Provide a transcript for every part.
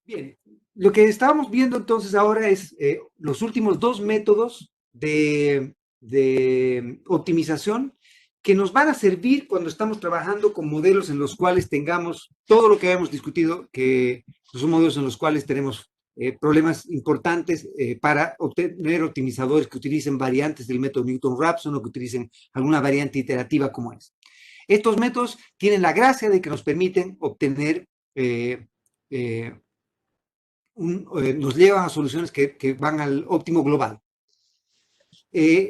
Bien, lo que estábamos viendo entonces ahora es los últimos dos métodos de optimización que nos van a servir cuando estamos trabajando con modelos en los cuales tengamos todo lo que hemos discutido, que son modelos en los cuales tenemos problemas importantes para obtener optimizadores que utilicen variantes del método Newton-Raphson o que utilicen alguna variante iterativa como es. Estos métodos tienen la gracia de que nos permiten obtener eh, nos llevan a soluciones que van al óptimo global.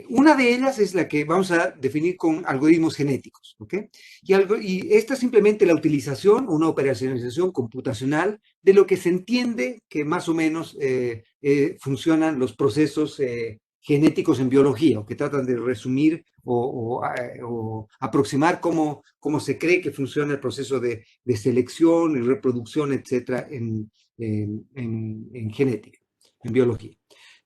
Una de ellas es la que vamos a definir con algoritmos genéticos, ¿ok? Y esta es simplemente la utilización, una operacionalización computacional de lo que se entiende que más o menos funcionan los procesos genéticos en biología, o que tratan de resumir o aproximar cómo se cree que funciona el proceso de selección y reproducción, etcétera, en genética, en biología.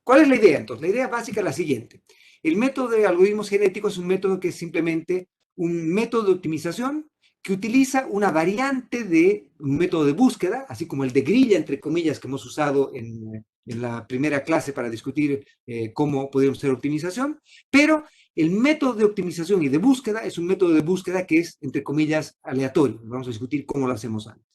¿Cuál es la idea entonces? La idea básica es la siguiente. El método de algoritmos genéticos es un método que es simplemente un método de optimización que utiliza una variante de un método de búsqueda, así como el de grilla, entre comillas, que hemos usado en la primera clase para discutir cómo podemos hacer optimización, pero el método de optimización y de búsqueda es un método de búsqueda que es, entre comillas, aleatorio. Vamos a discutir cómo lo hacemos antes.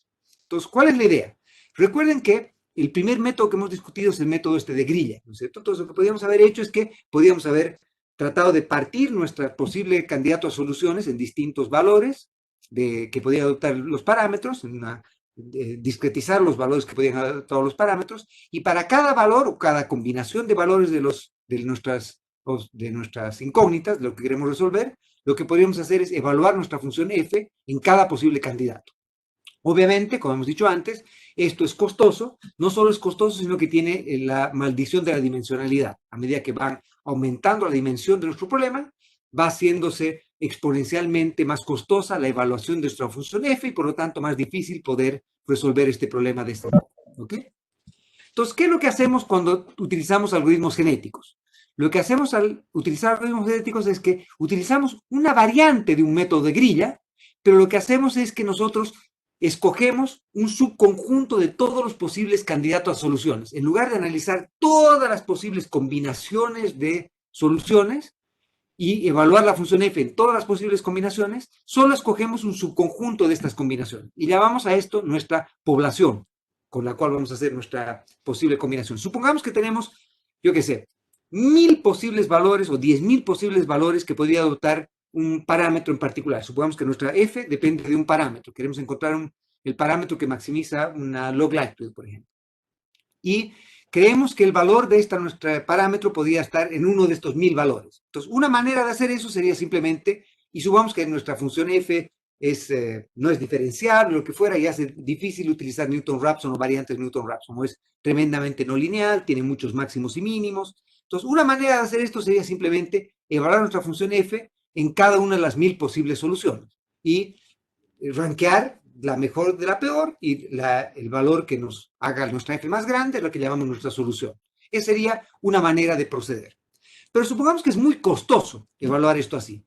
Entonces, ¿cuál es la idea? Recuerden que el primer método que hemos discutido es el método este de grilla, ¿no es cierto? Entonces, lo que podríamos haber hecho es que podríamos haber tratado de partir nuestra posible candidato a soluciones en distintos valores que podían adoptar los parámetros, discretizar los valores que podían adoptar los parámetros, y para cada valor o cada combinación de valores de nuestras incógnitas, lo que queremos resolver, lo que podríamos hacer es evaluar nuestra función f en cada posible candidato. Obviamente, como hemos dicho antes, esto es costoso, no solo es costoso, sino que tiene la maldición de la dimensionalidad. A medida que van aumentando la dimensión de nuestro problema, va haciéndose exponencialmente más costosa la evaluación de nuestra función f y por lo tanto más difícil poder resolver este problema de esta manera. ¿Ok? Entonces, ¿qué es lo que hacemos cuando utilizamos algoritmos genéticos? Lo que hacemos al utilizar algoritmos genéticos es que utilizamos una variante de un método de grilla, pero lo que hacemos es que nosotros escogemos un subconjunto de todos los posibles candidatos a soluciones. En lugar de analizar todas las posibles combinaciones de soluciones y evaluar la función f en todas las posibles combinaciones, solo escogemos un subconjunto de estas combinaciones y llamamos a esto nuestra población con la cual vamos a hacer nuestra posible combinación. Supongamos que tenemos, yo qué sé, 1000 posibles valores o 10.000 posibles valores que podría adoptar un parámetro en particular. Supongamos que nuestra f depende de un parámetro. Queremos encontrar el parámetro que maximiza una log likelihood, por ejemplo. Y creemos que el valor de nuestro parámetro podría estar en uno de estos 1000 valores. Entonces, una manera de hacer eso sería simplemente, y supongamos que nuestra función f no es diferenciable, lo que fuera, y hace difícil utilizar Newton-Raphson o variantes Newton-Raphson, o es tremendamente no lineal, tiene muchos máximos y mínimos. Entonces, una manera de hacer esto sería simplemente evaluar nuestra función f en cada una de las 1000 posibles soluciones y rankear la mejor de la peor y el valor que nos haga nuestra f más grande es lo que llamamos nuestra solución. Esa sería una manera de proceder. Pero supongamos que es muy costoso evaluar esto así.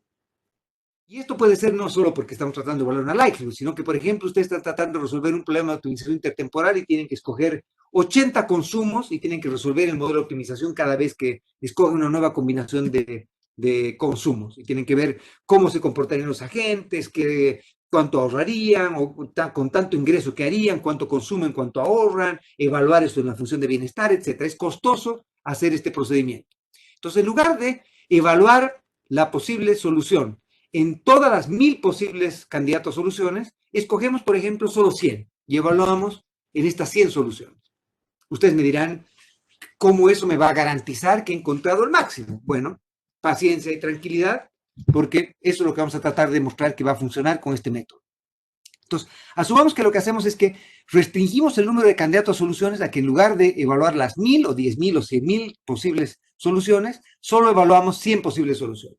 Y esto puede ser no solo porque estamos tratando de evaluar una likelihood, sino que, por ejemplo, ustedes están tratando de resolver un problema de optimización intertemporal y tienen que escoger 80 consumos y tienen que resolver el modelo de optimización cada vez que escogen una nueva combinación de consumos. Y tienen que ver cómo se comportarían los agentes, cuánto ahorrarían, o con tanto ingreso que harían, cuánto consumen, cuánto ahorran, evaluar esto en la función de bienestar, etc. Es costoso hacer este procedimiento. Entonces, en lugar de evaluar la posible solución en todas las 1000 posibles candidatos a soluciones, escogemos, por ejemplo, solo 100 y evaluamos en estas 100 soluciones. Ustedes me dirán, ¿cómo eso me va a garantizar que he encontrado el máximo? Bueno, paciencia y tranquilidad, porque eso es lo que vamos a tratar de demostrar que va a funcionar con este método. Entonces, asumamos que lo que hacemos es que restringimos el número de candidatos a soluciones a que en lugar de evaluar las 1000 o 10.000 o 100.000 posibles soluciones, solo evaluamos 100 posibles soluciones.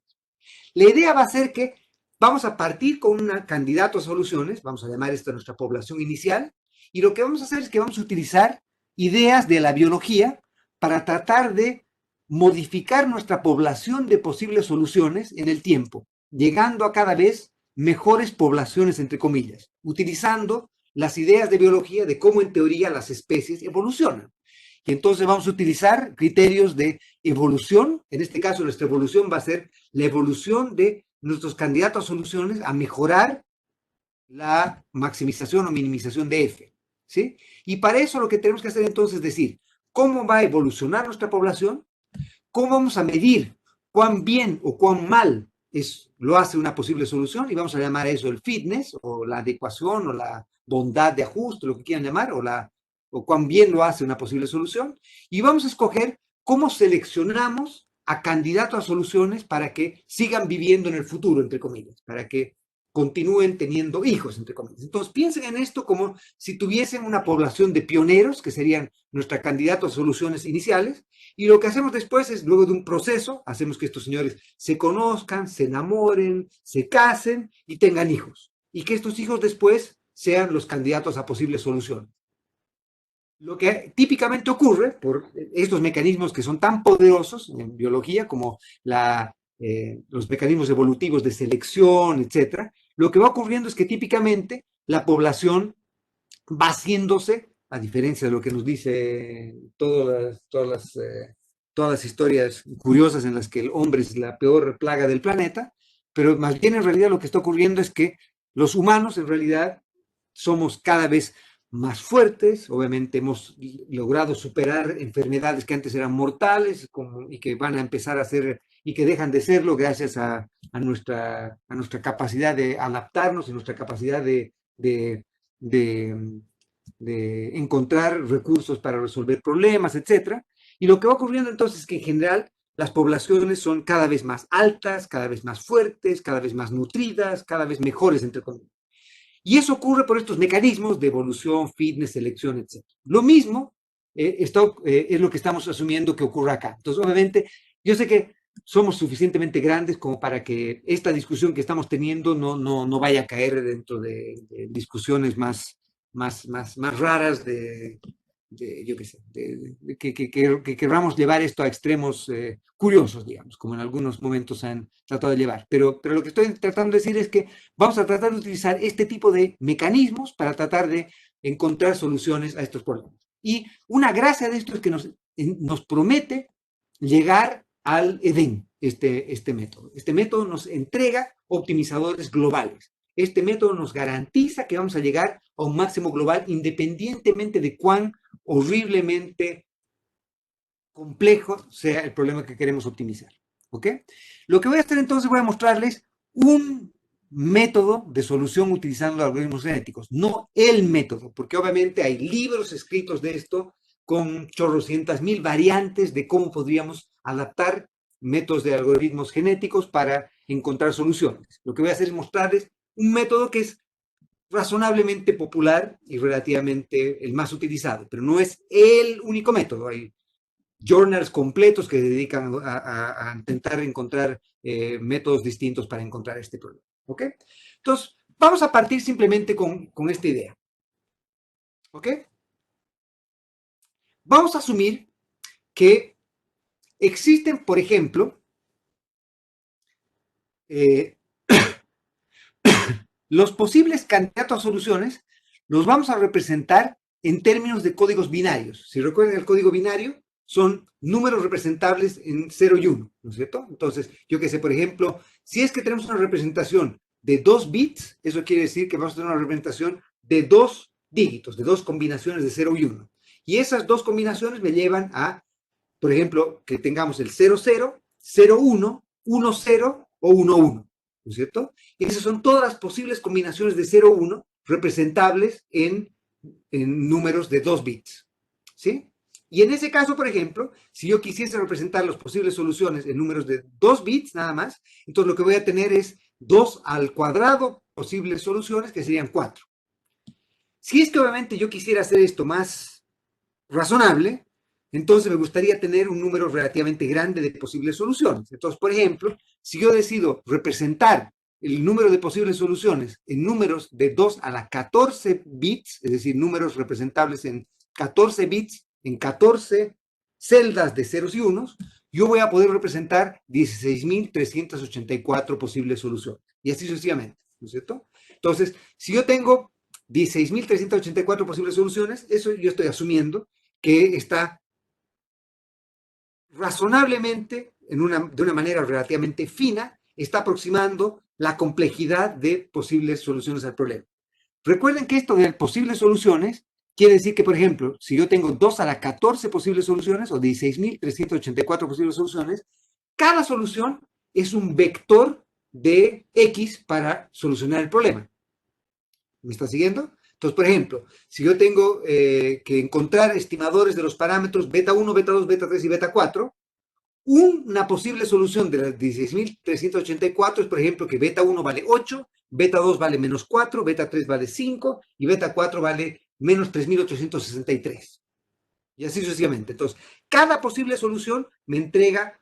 La idea va a ser que vamos a partir con un candidato a soluciones, vamos a llamar esto nuestra población inicial, y lo que vamos a hacer es que vamos a utilizar ideas de la biología para tratar de modificar nuestra población de posibles soluciones en el tiempo, llegando a cada vez mejores poblaciones, entre comillas, utilizando las ideas de biología de cómo en teoría las especies evolucionan. Y entonces vamos a utilizar criterios de evolución. En este caso, nuestra evolución va a ser la evolución de nuestros candidatos a soluciones a mejorar la maximización o minimización de F, ¿sí? Y para eso lo que tenemos que hacer entonces es decir, ¿cómo va a evolucionar nuestra población? ¿Cómo vamos a medir cuán bien o cuán mal lo hace una posible solución? Y vamos a llamar a eso el fitness, o la adecuación, o la bondad de ajuste, lo que quieran llamar, o cuán bien lo hace una posible solución. Y vamos a escoger cómo seleccionamos a candidatos a soluciones para que sigan viviendo en el futuro, entre comillas, para que continúen teniendo hijos, entre comillas. Entonces, piensen en esto como si tuviesen una población de pioneros, que serían nuestros candidatos a soluciones iniciales, y lo que hacemos después es, luego de un proceso, hacemos que estos señores se conozcan, se enamoren, se casen y tengan hijos. Y que estos hijos después sean los candidatos a posibles soluciones. Lo que típicamente ocurre por estos mecanismos que son tan poderosos en biología como los mecanismos evolutivos de selección, etcétera, lo que va ocurriendo es que típicamente la población va haciéndose, a diferencia de lo que nos dice todas las historias curiosas en las que el hombre es la peor plaga del planeta, pero más bien en realidad lo que está ocurriendo es que los humanos en realidad somos cada vez más fuertes, obviamente hemos logrado superar enfermedades que antes eran mortales y que van a empezar a ser y que dejan de serlo gracias a nuestra capacidad de adaptarnos y nuestra capacidad de, de encontrar recursos para resolver problemas, etcétera. Y lo que va ocurriendo entonces es que en general las poblaciones son cada vez más altas, cada vez más fuertes, cada vez más nutridas, cada vez mejores, entre comillas. Y eso ocurre por estos mecanismos de evolución, fitness, selección, etc. Lo mismo es lo que estamos asumiendo que ocurre acá. Entonces, obviamente, yo sé que somos suficientemente grandes como para que esta discusión que estamos teniendo no vaya a caer dentro de discusiones más raras yo qué sé, que queramos llevar esto a extremos curiosos, digamos, como en algunos momentos han tratado de llevar. Pero lo que estoy tratando de decir es que vamos a tratar de utilizar este tipo de mecanismos para tratar de encontrar soluciones a estos problemas. Y una gracia de esto es que nos promete llegar al Edén, este método. Este método nos entrega optimizadores globales. Este método nos garantiza que vamos a llegar a un máximo global independientemente de cuán horriblemente complejo sea el problema que queremos optimizar. ¿Ok? Lo que voy a hacer entonces, voy a mostrarles un método de solución utilizando algoritmos genéticos, no el método, porque obviamente hay libros escritos de esto con chorrocientas mil variantes de cómo podríamos adaptar métodos de algoritmos genéticos para encontrar soluciones. Lo que voy a hacer es mostrarles un método que es razonablemente popular y relativamente el más utilizado, pero no es el único método. Hay journals completos que se dedican a intentar encontrar métodos distintos para encontrar este problema. ¿Ok? Entonces, vamos a partir simplemente con esta idea. ¿Ok? Vamos a asumir que existen, por ejemplo, los posibles candidatos a soluciones los vamos a representar en términos de códigos binarios. Si recuerdan, el código binario son números representables en 0 y 1, ¿no es cierto? Entonces, yo que sé, por ejemplo, si es que tenemos una representación de 2 bits, eso quiere decir que vamos a tener una representación de 2 dígitos, de 2 combinaciones de 0 y 1. Y esas 2 combinaciones me llevan a, por ejemplo, que tengamos el 00, 01, 10 o 11. ¿No es cierto? Y esas son todas las posibles combinaciones de 0 1 representables en números de 2 bits. ¿Sí? Y en ese caso, por ejemplo, si yo quisiese representar las posibles soluciones en números de 2 bits nada más, entonces lo que voy a tener es 2 al cuadrado posibles soluciones, que serían 4. Si es que obviamente yo quisiera hacer esto más razonable, entonces me gustaría tener un número relativamente grande de posibles soluciones. Entonces, por ejemplo, si yo decido representar el número de posibles soluciones en números de 2 a la 14 bits, es decir, números representables en 14 bits, en 14 celdas de ceros y unos, yo voy a poder representar 16.384 posibles soluciones. Y así sucesivamente, ¿no es cierto? Entonces, si yo tengo 16.384 posibles soluciones, eso yo estoy asumiendo que está razonablemente, de una manera relativamente fina, está aproximando la complejidad de posibles soluciones al problema. Recuerden que esto de posibles soluciones quiere decir que, por ejemplo, si yo tengo 2 a la 14 posibles soluciones o 16.384 posibles soluciones, cada solución es un vector de X para solucionar el problema. ¿Me está siguiendo? Entonces, por ejemplo, si yo tengo que encontrar estimadores de los parámetros beta 1, beta 2, beta 3 y beta 4, una posible solución de las 16.384 es, por ejemplo, que beta 1 vale 8, beta 2 vale menos 4, beta 3 vale 5 y beta 4 vale menos 3.863. Y así sucesivamente. Entonces, cada posible solución me entrega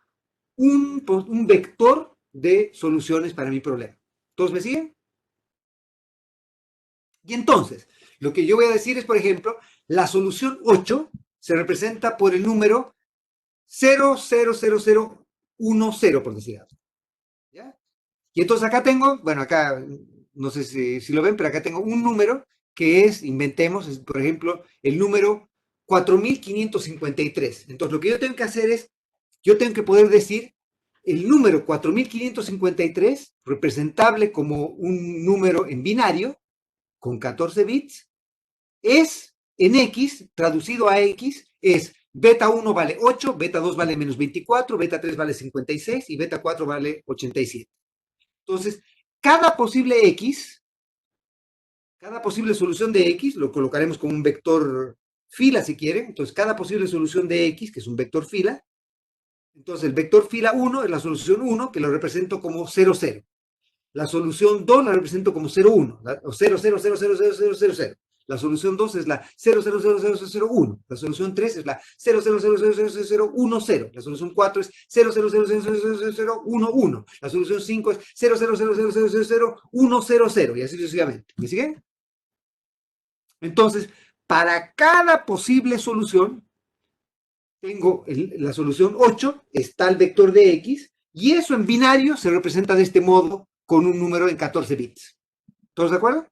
un vector de soluciones para mi problema. ¿Todos me siguen? Y entonces, lo que yo voy a decir es, por ejemplo, la solución 8 se representa por el número 0,00010, por decir algo. ¿Ya? Y entonces acá tengo, bueno, acá no sé si lo ven, pero acá tengo un número que es, inventemos, es, por ejemplo, el número 4.553. Entonces lo que yo tengo que hacer es, yo tengo que poder decir el número 4.553, representable como un número en binario, con 14 bits, es en X, traducido a X, es beta 1 vale 8, beta 2 vale menos 24, beta 3 vale 56 y beta 4 vale 87. Entonces, cada posible X, cada posible solución de X, lo colocaremos como un vector fila si quieren. Entonces, cada posible solución de X, que es un vector fila, entonces el vector fila 1 es la solución 1, que lo represento como 0, 0. La solución 2 la represento como 0, 1, o 0, 0, 0, 0, 0, 0, 0, 0. La solución 2 es la 0, 0, 0, 0, 0, 0, 1. La solución 3 es la 0, 0, 0, 0, 0, 0, 0, 1, 0. La solución 4 es 0, 0, 0, 0, 0, 0, 0, 0, 1, 1. La solución 5 es 0, 0, 0, 0, 0, 0, 0, 1, 0, 0. Y así sucesivamente. ¿Me siguen? Entonces, para cada posible solución, tengo la solución 8, está el vector de X, y eso en binario se representa de este modo con un número en 14 bits. ¿Todos de acuerdo?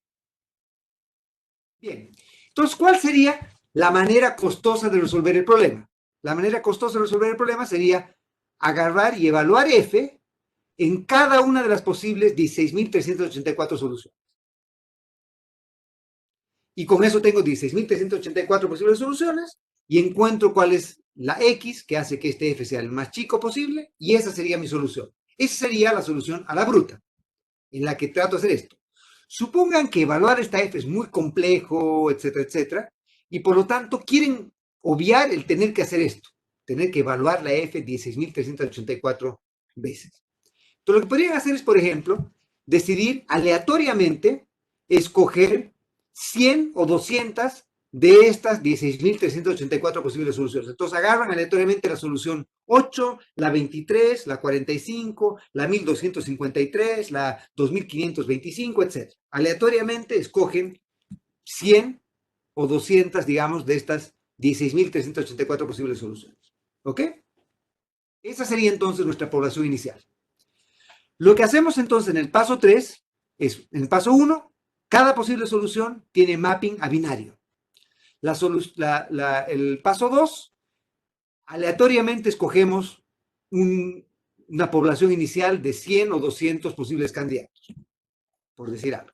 Bien. Entonces, ¿cuál sería la manera costosa de resolver el problema? La manera costosa de resolver el problema sería agarrar y evaluar F en cada una de las posibles 16.384 soluciones. Y con eso tengo 16.384 posibles soluciones y encuentro cuál es la X que hace que este F sea el más chico posible y esa sería mi solución. Esa sería la solución a la bruta, en la que trato de hacer esto. Supongan que evaluar esta F es muy complejo, etcétera, etcétera, y por lo tanto quieren obviar el tener que hacer esto, tener que evaluar la F 16.384 veces. Entonces, lo que podrían hacer es, por ejemplo, decidir aleatoriamente escoger 100 o 200 de estas 16.384 posibles soluciones. Entonces agarran aleatoriamente la solución 8, la 23, la 45, la 1253, la 2525, etc. Aleatoriamente escogen 100 o 200, digamos, de estas 16.384 posibles soluciones. ¿Ok? Esa sería entonces nuestra población inicial. Lo que hacemos entonces en el paso 3 es, en el paso 1, cada posible solución tiene mapping a binario. El paso 2, aleatoriamente escogemos una población inicial de 100 o 200 posibles candidatos, por decir algo.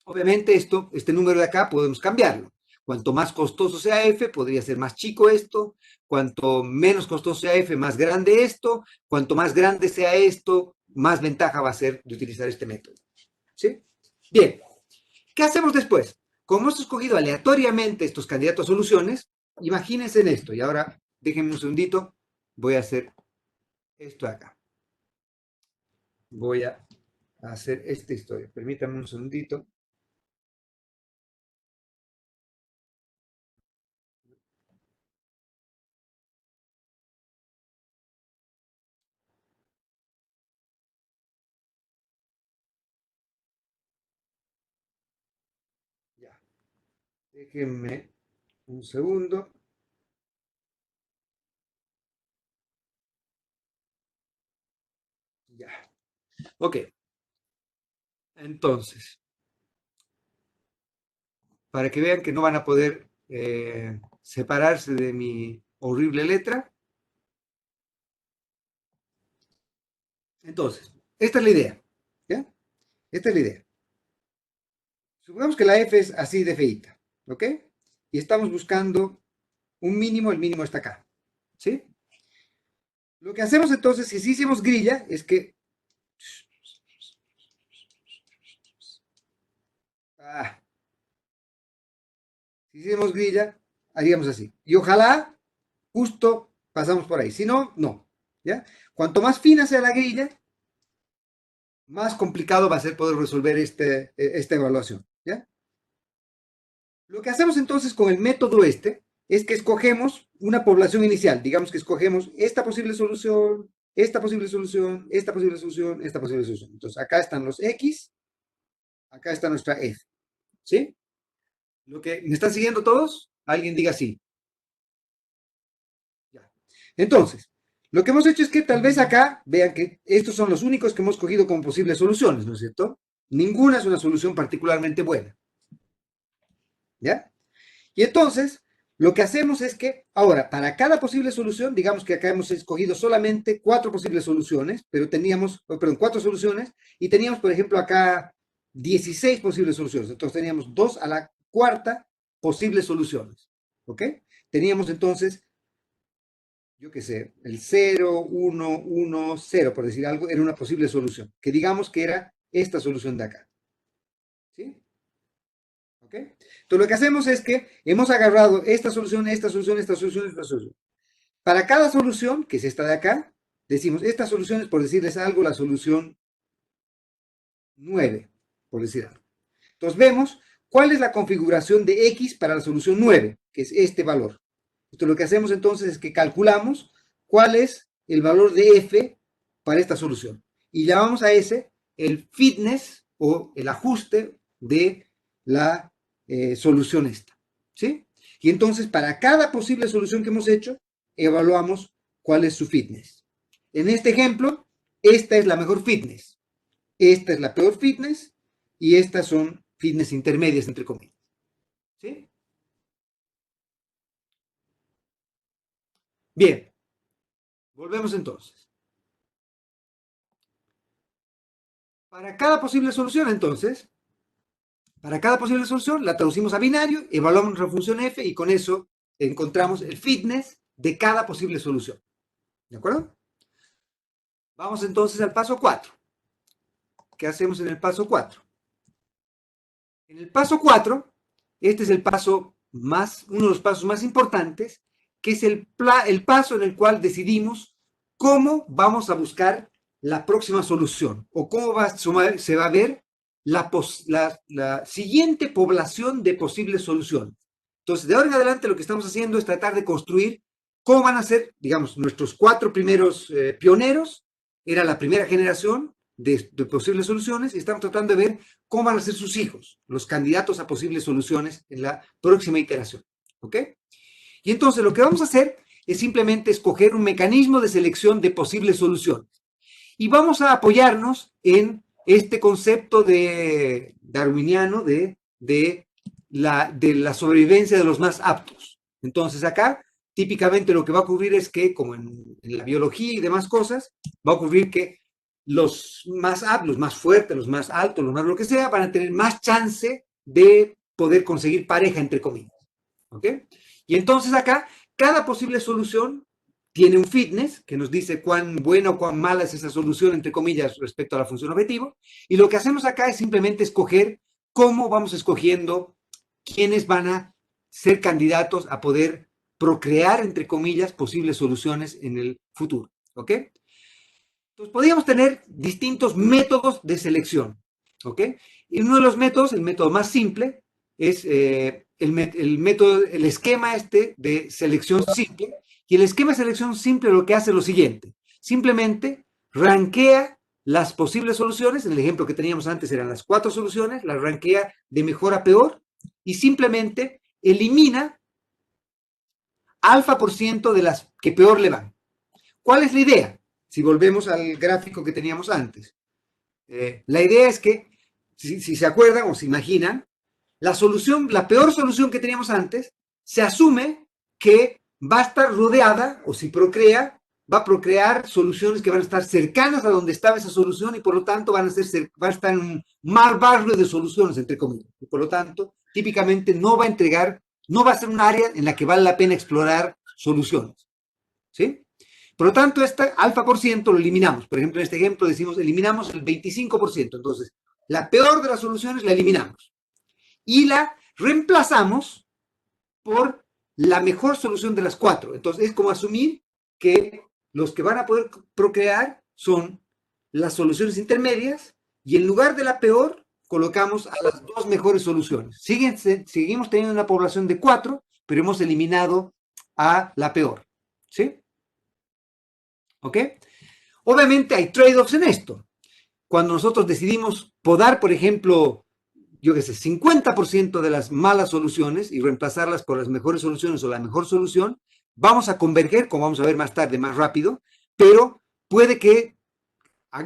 Obviamente este número de acá podemos cambiarlo. Cuanto más costoso sea F, podría ser más chico esto. Cuanto menos costoso sea F, más grande esto. Cuanto más grande sea esto, más ventaja va a ser de utilizar este método. ¿Sí? Bien, ¿qué hacemos después? Como hemos escogido aleatoriamente estos candidatos a soluciones, imagínense en esto. Y ahora, déjenme un segundito, voy a hacer esto acá. Voy a hacer esta historia. Permítanme un segundito. Ya, déjenme un segundo. Ya. Ok. Entonces, para que vean que no van a poder separarse de mi horrible letra. Entonces, esta es la idea, ¿ya? Esta es la idea. Supongamos que la f es así de feita, ¿ok? Y estamos buscando un mínimo, el mínimo está acá, ¿sí? Lo que hacemos entonces, si hicimos grilla, es que... si hicimos grilla, haríamos así. Y ojalá justo pasamos por ahí. Si no, no, ¿ya? Cuanto más fina sea la grilla, más complicado va a ser poder resolver esta evaluación, ¿ya? Lo que hacemos entonces con el método es que escogemos una población inicial. Digamos que escogemos esta posible solución, esta posible solución, esta posible solución, esta posible solución. Entonces, acá están los X, acá está nuestra F, ¿sí? ¿Me están siguiendo todos? Alguien diga sí. Ya. Entonces, lo que hemos hecho es que tal vez acá, vean que estos son los únicos que hemos cogido como posibles soluciones, ¿no es cierto? Ninguna es una solución particularmente buena. ¿Ya? Y entonces, lo que hacemos es que, ahora, para cada posible solución, digamos que acá hemos escogido solamente 4 posibles soluciones, pero teníamos, perdón, 4 soluciones, y teníamos, por ejemplo, acá 16 posibles soluciones. Entonces teníamos 2 a la cuarta posibles soluciones. ¿Ok? Teníamos entonces, yo qué sé, el 0, 1, 1, 0, por decir algo, era una posible solución, que digamos que era esta solución de acá. ¿Sí? ¿Ok? Entonces lo que hacemos es que hemos agarrado esta solución, esta solución, esta solución, esta solución. Para cada solución, que es esta de acá, decimos, esta solución es, por decirles algo, la solución 9, por decir algo. Entonces vemos cuál es la configuración de X para la solución 9, que es este valor. Entonces lo que hacemos entonces es que calculamos cuál es el valor de F para esta solución. Y llamamos a ese el fitness o el ajuste de la solución esta. ¿Sí? Y entonces para cada posible solución que hemos hecho, evaluamos cuál es su fitness. En este ejemplo, esta es la mejor fitness. Esta es la peor fitness y estas son fitness intermedias, entre comillas. ¿Sí? Bien, volvemos entonces. Para cada posible solución, entonces, para cada posible solución la traducimos a binario, evaluamos nuestra función f y con eso encontramos el fitness de cada posible solución. ¿De acuerdo? Vamos entonces al paso 4. ¿Qué hacemos en el paso 4? En el paso 4, este es el paso más, uno de los pasos más importantes, que es el paso en el cual decidimos cómo vamos a buscar la próxima solución o cómo se va a ver la siguiente población de posibles soluciones. Entonces, de ahora en adelante lo que estamos haciendo es tratar de construir cómo van a ser, digamos, nuestros 4 primeros pioneros, era la primera generación de posibles soluciones, y estamos tratando de ver cómo van a ser sus hijos, los candidatos a posibles soluciones en la próxima iteración. ¿Ok? Y entonces lo que vamos a hacer es simplemente escoger un mecanismo de selección de posibles soluciones. Y vamos a apoyarnos en este concepto darwiniano de la sobrevivencia de los más aptos. Entonces acá, típicamente lo que va a ocurrir es que, como en la biología y demás cosas, va a ocurrir que los más aptos, los más fuertes, los más altos, los más lo que sea, van a tener más chance de poder conseguir pareja, entre comillas. ¿Ok? Y entonces acá, cada posible solución tiene un fitness que nos dice cuán buena o cuán mala es esa solución, entre comillas, respecto a la función objetivo. Y lo que hacemos acá es simplemente escoger cómo vamos escogiendo quiénes van a ser candidatos a poder procrear, entre comillas, posibles soluciones en el futuro. ¿Ok? Entonces, podríamos tener distintos métodos de selección. ¿Ok? Y uno de los métodos, el método más simple, es el esquema de selección simple. Y el esquema de selección simple lo que hace es lo siguiente. Simplemente rankea las posibles soluciones. En el ejemplo que teníamos antes eran las 4 soluciones. Las rankea de mejor a peor. Y simplemente elimina alfa por ciento de las que peor le van. ¿Cuál es la idea? Si volvemos al gráfico que teníamos antes. La idea es que, si se acuerdan o se imaginan, la solución, la peor solución que teníamos antes, se asume que va a estar rodeada, o si procrea, va a procrear soluciones que van a estar cercanas a donde estaba esa solución y por lo tanto va a estar en un mal barrio de soluciones, entre comillas. Y por lo tanto, típicamente no va a entregar, no va a ser un área en la que vale la pena explorar soluciones. ¿Sí? Por lo tanto, este alfa por ciento lo eliminamos. Por ejemplo, en este ejemplo decimos, eliminamos el 25%. Entonces, la peor de las soluciones la eliminamos. Y la reemplazamos por la mejor solución de las 4. Entonces, es como asumir que los que van a poder procrear son las soluciones intermedias y en lugar de la peor, colocamos a las 2 mejores soluciones. Seguimos teniendo una población de 4, pero hemos eliminado a la peor. ¿Sí? ¿Ok? Obviamente hay trade-offs en esto. Cuando nosotros decidimos podar, por ejemplo, yo qué sé, 50% de las malas soluciones y reemplazarlas por las mejores soluciones o la mejor solución, vamos a converger, como vamos a ver más tarde, más rápido, pero puede que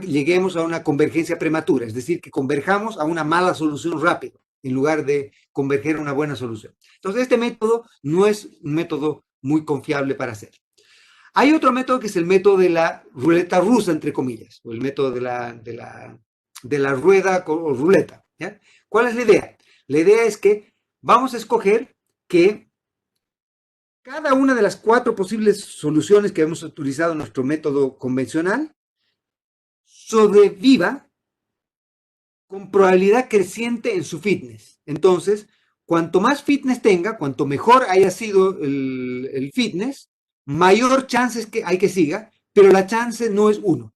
lleguemos a una convergencia prematura, es decir, que converjamos a una mala solución rápido, en lugar de converger a una buena solución. Entonces, este método no es un método muy confiable para hacer. Hay otro método que es el método de la ruleta rusa, entre comillas, o el método de la rueda o ruleta. ¿Ya? ¿Cuál es la idea? La idea es que vamos a escoger que cada una de las 4 posibles soluciones que hemos utilizado en nuestro método convencional sobreviva con probabilidad creciente en su fitness. Entonces, cuanto más fitness tenga, cuanto mejor haya sido el fitness, mayor chance es que hay que siga, pero la chance no es 1.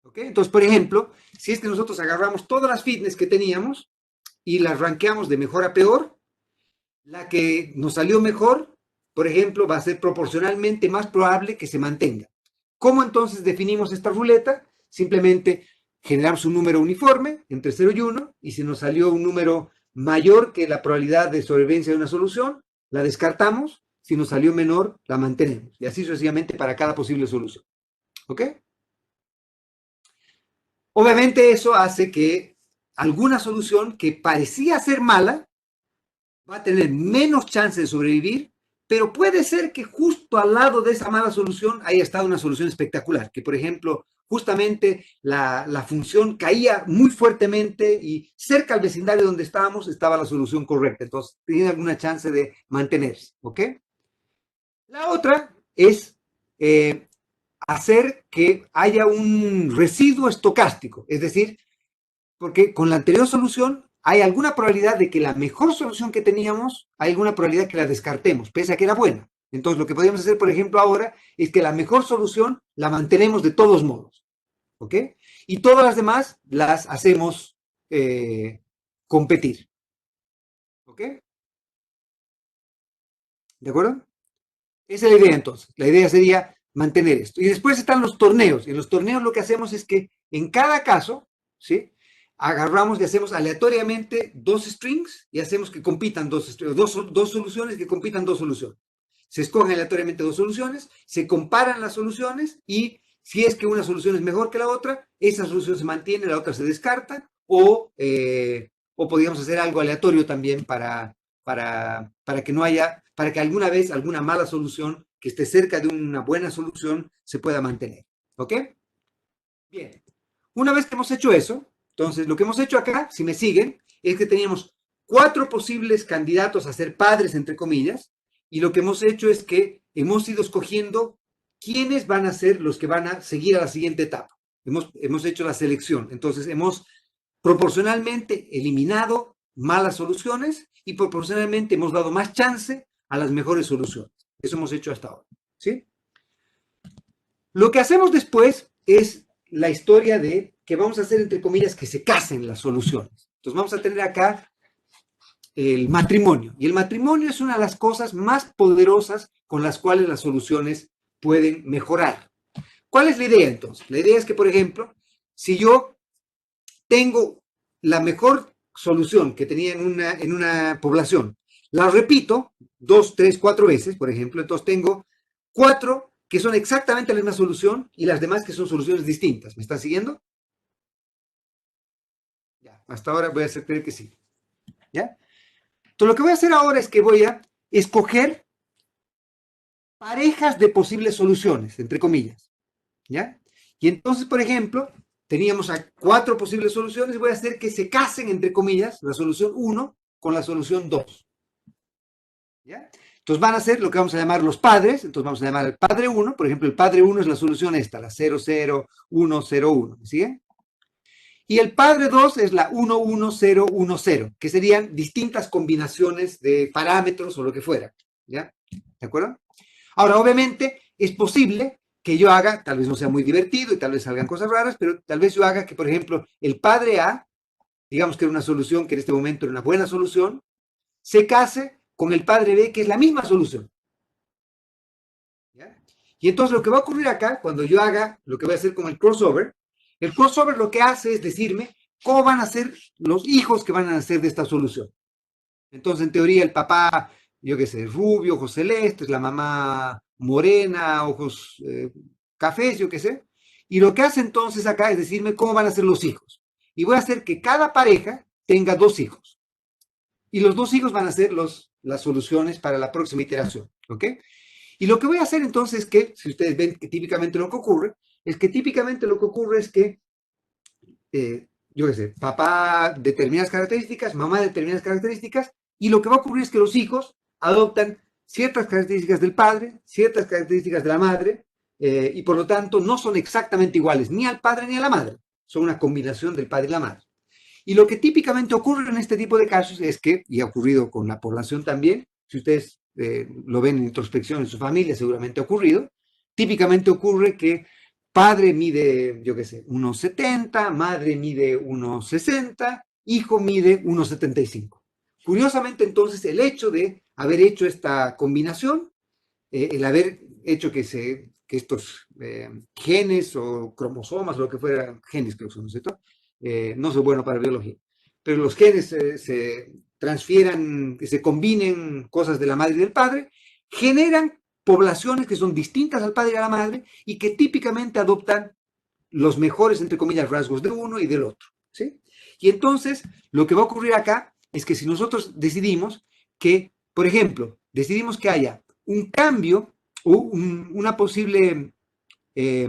¿Ok? Entonces, por ejemplo, si es que nosotros agarramos todas las fitness que teníamos y las rankeamos de mejor a peor, la que nos salió mejor, por ejemplo, va a ser proporcionalmente más probable que se mantenga. ¿Cómo entonces definimos esta ruleta? Simplemente generamos un número uniforme entre 0 y 1 y si nos salió un número mayor que la probabilidad de sobrevivencia de una solución, la descartamos. Si nos salió menor, la mantenemos. Y así sucesivamente para cada posible solución. ¿Ok? Obviamente eso hace que alguna solución que parecía ser mala va a tener menos chance de sobrevivir, pero puede ser que justo al lado de esa mala solución haya estado una solución espectacular, que por ejemplo, justamente la función caía muy fuertemente y cerca al vecindario donde estábamos estaba la solución correcta, entonces tenía alguna chance de mantenerse, ¿ok? La otra es hacer que haya un residuo estocástico, es decir, porque con la anterior solución hay alguna probabilidad de que la mejor solución que teníamos, hay alguna probabilidad que la descartemos, pese a que era buena. Entonces, lo que podríamos hacer, por ejemplo, ahora es que la mejor solución la mantenemos de todos modos, ¿ok? Y todas las demás las hacemos competir, ¿ok? ¿De acuerdo? Esa es la idea entonces. La idea sería mantener esto. Y después están los torneos. En los torneos lo que hacemos es que en cada caso, ¿sí? Agarramos y hacemos aleatoriamente 2 strings y hacemos que compitan dos soluciones que compitan 2 soluciones. Se escogen aleatoriamente 2 soluciones, se comparan las soluciones y si es que una solución es mejor que la otra, esa solución se mantiene, la otra se descarta o podríamos hacer algo aleatorio también para que no haya, para que alguna vez alguna mala solución que esté cerca de una buena solución se pueda mantener. ¿Ok? Bien. Una vez que hemos hecho eso, entonces lo que hemos hecho acá, si me siguen, es que teníamos 4 posibles candidatos a ser padres, entre comillas, y lo que hemos hecho es que hemos ido escogiendo quiénes van a ser los que van a seguir a la siguiente etapa. Hemos hecho la selección. Entonces, hemos proporcionalmente eliminado malas soluciones y proporcionalmente hemos dado más chance a las mejores soluciones. Eso hemos hecho hasta ahora. ¿Sí? Lo que hacemos después es la historia de que vamos a hacer, entre comillas, que se casen las soluciones. Entonces vamos a tener acá el matrimonio. Y el matrimonio es una de las cosas más poderosas con las cuales las soluciones pueden mejorar. ¿Cuál es la idea entonces? La idea es que, por ejemplo, si yo tengo la mejor solución que tenía en una población, la repito 2, 3, 4 veces, por ejemplo, entonces tengo 4 que son exactamente la misma solución y las demás que son soluciones distintas. ¿Me están siguiendo? Ya. Hasta ahora voy a hacer creer que sí. ¿Ya? Entonces, lo que voy a hacer ahora es que voy a escoger parejas de posibles soluciones, entre comillas. ¿Ya? Y entonces, por ejemplo, teníamos a 4 posibles soluciones, voy a hacer que se casen, entre comillas, la solución 1 con la solución 2. ¿Ya? Entonces van a ser lo que vamos a llamar los padres, entonces vamos a llamar el padre 1, por ejemplo, el padre 1 es la solución esta, la 00101, ¿me siguen? Y el padre 2 es la 11010, que serían distintas combinaciones de parámetros o lo que fuera, ¿ya? ¿De acuerdo? Ahora, obviamente, es posible que yo haga, tal vez no sea muy divertido y tal vez salgan cosas raras, pero tal vez yo haga que, por ejemplo, el padre A, digamos que era una solución que en este momento era una buena solución, se case con el padre B, que es la misma solución. ¿Ya? Y entonces lo que va a ocurrir acá, cuando yo haga lo que voy a hacer con el crossover lo que hace es decirme cómo van a ser los hijos que van a nacer de esta solución. Entonces, en teoría, el papá, yo qué sé, rubio, ojos celestes, la mamá morena, ojos cafés, yo qué sé. Y lo que hace entonces acá es decirme cómo van a ser los hijos. Y voy a hacer que cada pareja tenga 2 hijos. Y los 2 hijos van a ser las soluciones para la próxima iteración. ¿Ok? Y lo que voy a hacer entonces es que, si ustedes ven que típicamente lo que ocurre, es que, yo qué sé, papá determinadas características, mamá determinadas características, y lo que va a ocurrir es que los hijos adoptan ciertas características del padre, ciertas características de la madre, y por lo tanto no son exactamente iguales ni al padre ni a la madre, son una combinación del padre y la madre. Y lo que típicamente ocurre en este tipo de casos es que, y ha ocurrido con la población también, si ustedes lo ven en introspección en su familia, seguramente ha ocurrido, típicamente ocurre que padre mide, yo qué sé, 1,70, madre mide 1,60, hijo mide 1,75. Curiosamente, entonces, el hecho de haber hecho esta combinación, el haber hecho que estos genes o cromosomas, lo que fuera, genes creo que son, ¿no es cierto? No soy bueno para biología, pero los genes se transfieran, que se combinen cosas de la madre y del padre, generan poblaciones que son distintas al padre y a la madre y que típicamente adoptan los mejores, entre comillas, rasgos de uno y del otro, ¿sí? Y entonces, lo que va a ocurrir acá es que si nosotros decidimos que, por ejemplo, decidimos que haya un cambio o una posible eh,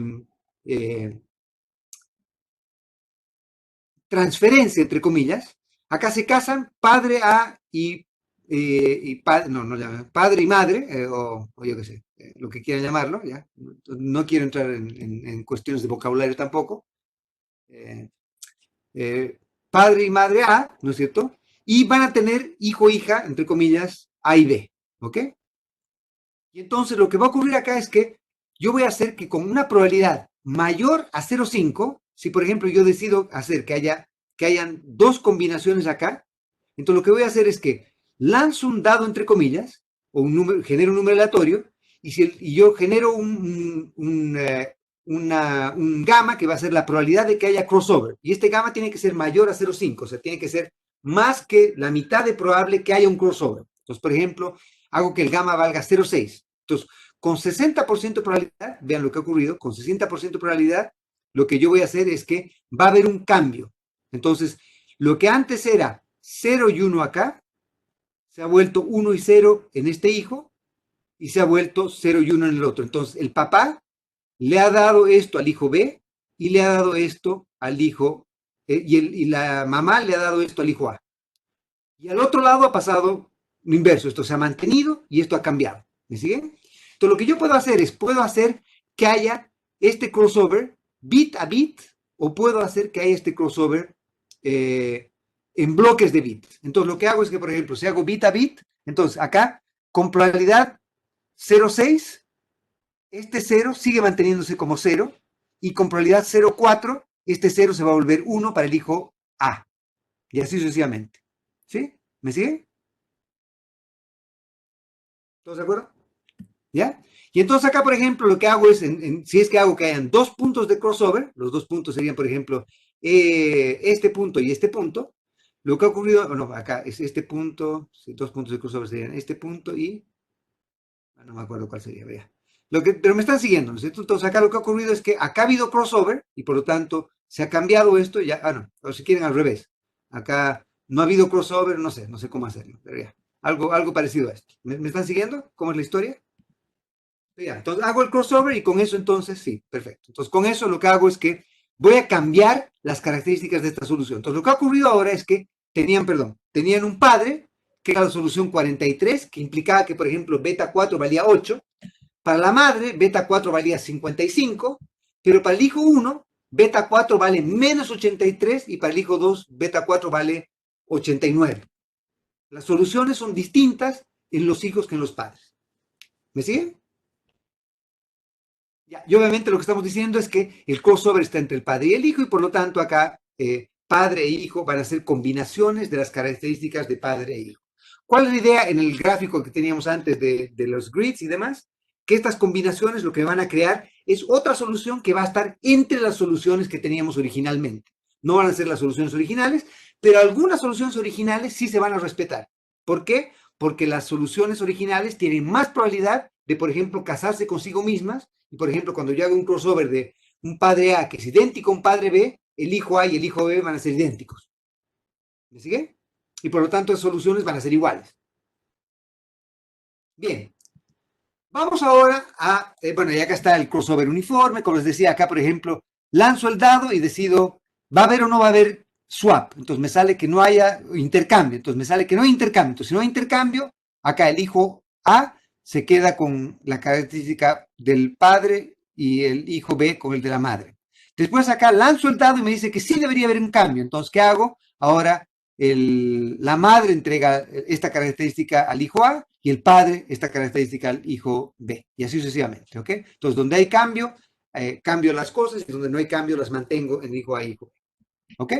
eh, transferencia, entre comillas, acá se casan padre A no, padre y madre, o yo qué sé, lo que quieran llamarlo, ¿ya? No quiero entrar en cuestiones de vocabulario tampoco. Eh, eh, Padre y madre A, ¿no es cierto? Y van a tener hijo, hija, entre comillas, A y B, ¿ok? Y entonces lo que va a ocurrir acá es que yo voy a hacer que con una probabilidad mayor a 0,5, si por ejemplo yo decido hacer que hayan 2 combinaciones acá, entonces lo que voy a hacer es que lanzo un dado entre comillas, o genero un número aleatorio, y yo genero un gamma que va a ser la probabilidad de que haya crossover. Y este gamma tiene que ser mayor a 0,5, o sea, tiene que ser más que la mitad de probable que haya un crossover. Entonces, por ejemplo, hago que el gamma valga 0,6. Entonces, con 60% de probabilidad, vean lo que ha ocurrido, con 60% de probabilidad, lo que yo voy a hacer es que va a haber un cambio. Entonces, lo que antes era 0 y 1 acá, se ha vuelto 1 y 0 en este hijo, y se ha vuelto 0 y 1 en el otro. Entonces, el papá le ha dado esto al hijo B, y le ha dado esto al hijo, y la mamá le ha dado esto al hijo A. Y al otro lado ha pasado lo inverso, esto se ha mantenido y esto ha cambiado. ¿Me siguen? Entonces lo que yo puedo hacer que haya este crossover bit a bit, o puedo hacer que haya este crossover en bloques de bits. Entonces lo que hago es que, por ejemplo, si hago bit a bit, entonces acá, con probabilidad 0,6, este 0 sigue manteniéndose como 0, y con probabilidad 0,4, este 0 se va a volver 1 para el hijo A, y así sucesivamente. ¿Sí? ¿Me siguen? ¿Todos de acuerdo? ¿Ya? Y entonces acá, por ejemplo, lo que hago es, si es que hago que hayan 2 puntos de crossover, los 2 puntos serían, por ejemplo, este punto y este punto, lo que ha ocurrido, bueno, acá es este punto, 2 puntos de crossover serían este punto y, no me acuerdo cuál sería, vea. Pero me están siguiendo, ¿no es cierto? Entonces acá lo que ha ocurrido es que acá ha habido crossover y por lo tanto se ha cambiado esto, ya, no, o si quieren al revés. acá no ha habido crossover, no sé cómo hacerlo, pero ya, algo parecido a esto. ¿Me están siguiendo? ¿Cómo es la historia? Ya, entonces hago el crossover y con eso entonces, sí, perfecto. Entonces con eso lo que hago es que voy a cambiar las características de esta solución. Entonces lo que ha ocurrido ahora es que tenían un padre que era la solución 43, que implicaba que, por ejemplo, beta 4 valía 8. Para la madre, beta 4 valía 55, pero para el hijo 1, beta 4 vale menos 83 y para el hijo 2, beta 4 vale 89. Las soluciones son distintas en los hijos que en los padres. ¿Me siguen? Ya, y obviamente lo que estamos diciendo es que el crossover está entre el padre y el hijo y por lo tanto acá padre e hijo van a ser combinaciones de las características de padre e hijo. ¿Cuál es la idea en el gráfico que teníamos antes de los grids y demás? Que estas combinaciones lo que van a crear es otra solución que va a estar entre las soluciones que teníamos originalmente. No van a ser las soluciones originales, pero algunas soluciones originales sí se van a respetar. ¿Por qué? Porque las soluciones originales tienen más probabilidad de, por ejemplo, casarse consigo mismas. Y, por ejemplo, cuando yo hago un crossover de un padre A que es idéntico a un padre B, el hijo A y el hijo B van a ser idénticos. ¿Me sigue? Y por lo tanto, las soluciones van a ser iguales. Bien. Vamos ahora a, bueno, ya acá está el crossover uniforme. Como les decía acá, por ejemplo, lanzo el dado y decido, ¿va a haber o no va a haber swap? Entonces me sale que no haya intercambio. Entonces me sale que no hay intercambio. Entonces, si no hay intercambio, acá el hijo A se queda con la característica del padre y el hijo B con el de la madre. Después acá lanzo el dado y me dice que sí debería haber un cambio. Entonces, ¿qué hago? Ahora la madre entrega esta característica al hijo A y el padre esta característica al hijo B, y así sucesivamente, ¿ok? Entonces, donde hay cambio, cambio las cosas, y donde no hay cambio, las mantengo en hijo A y hijo B, ¿ok?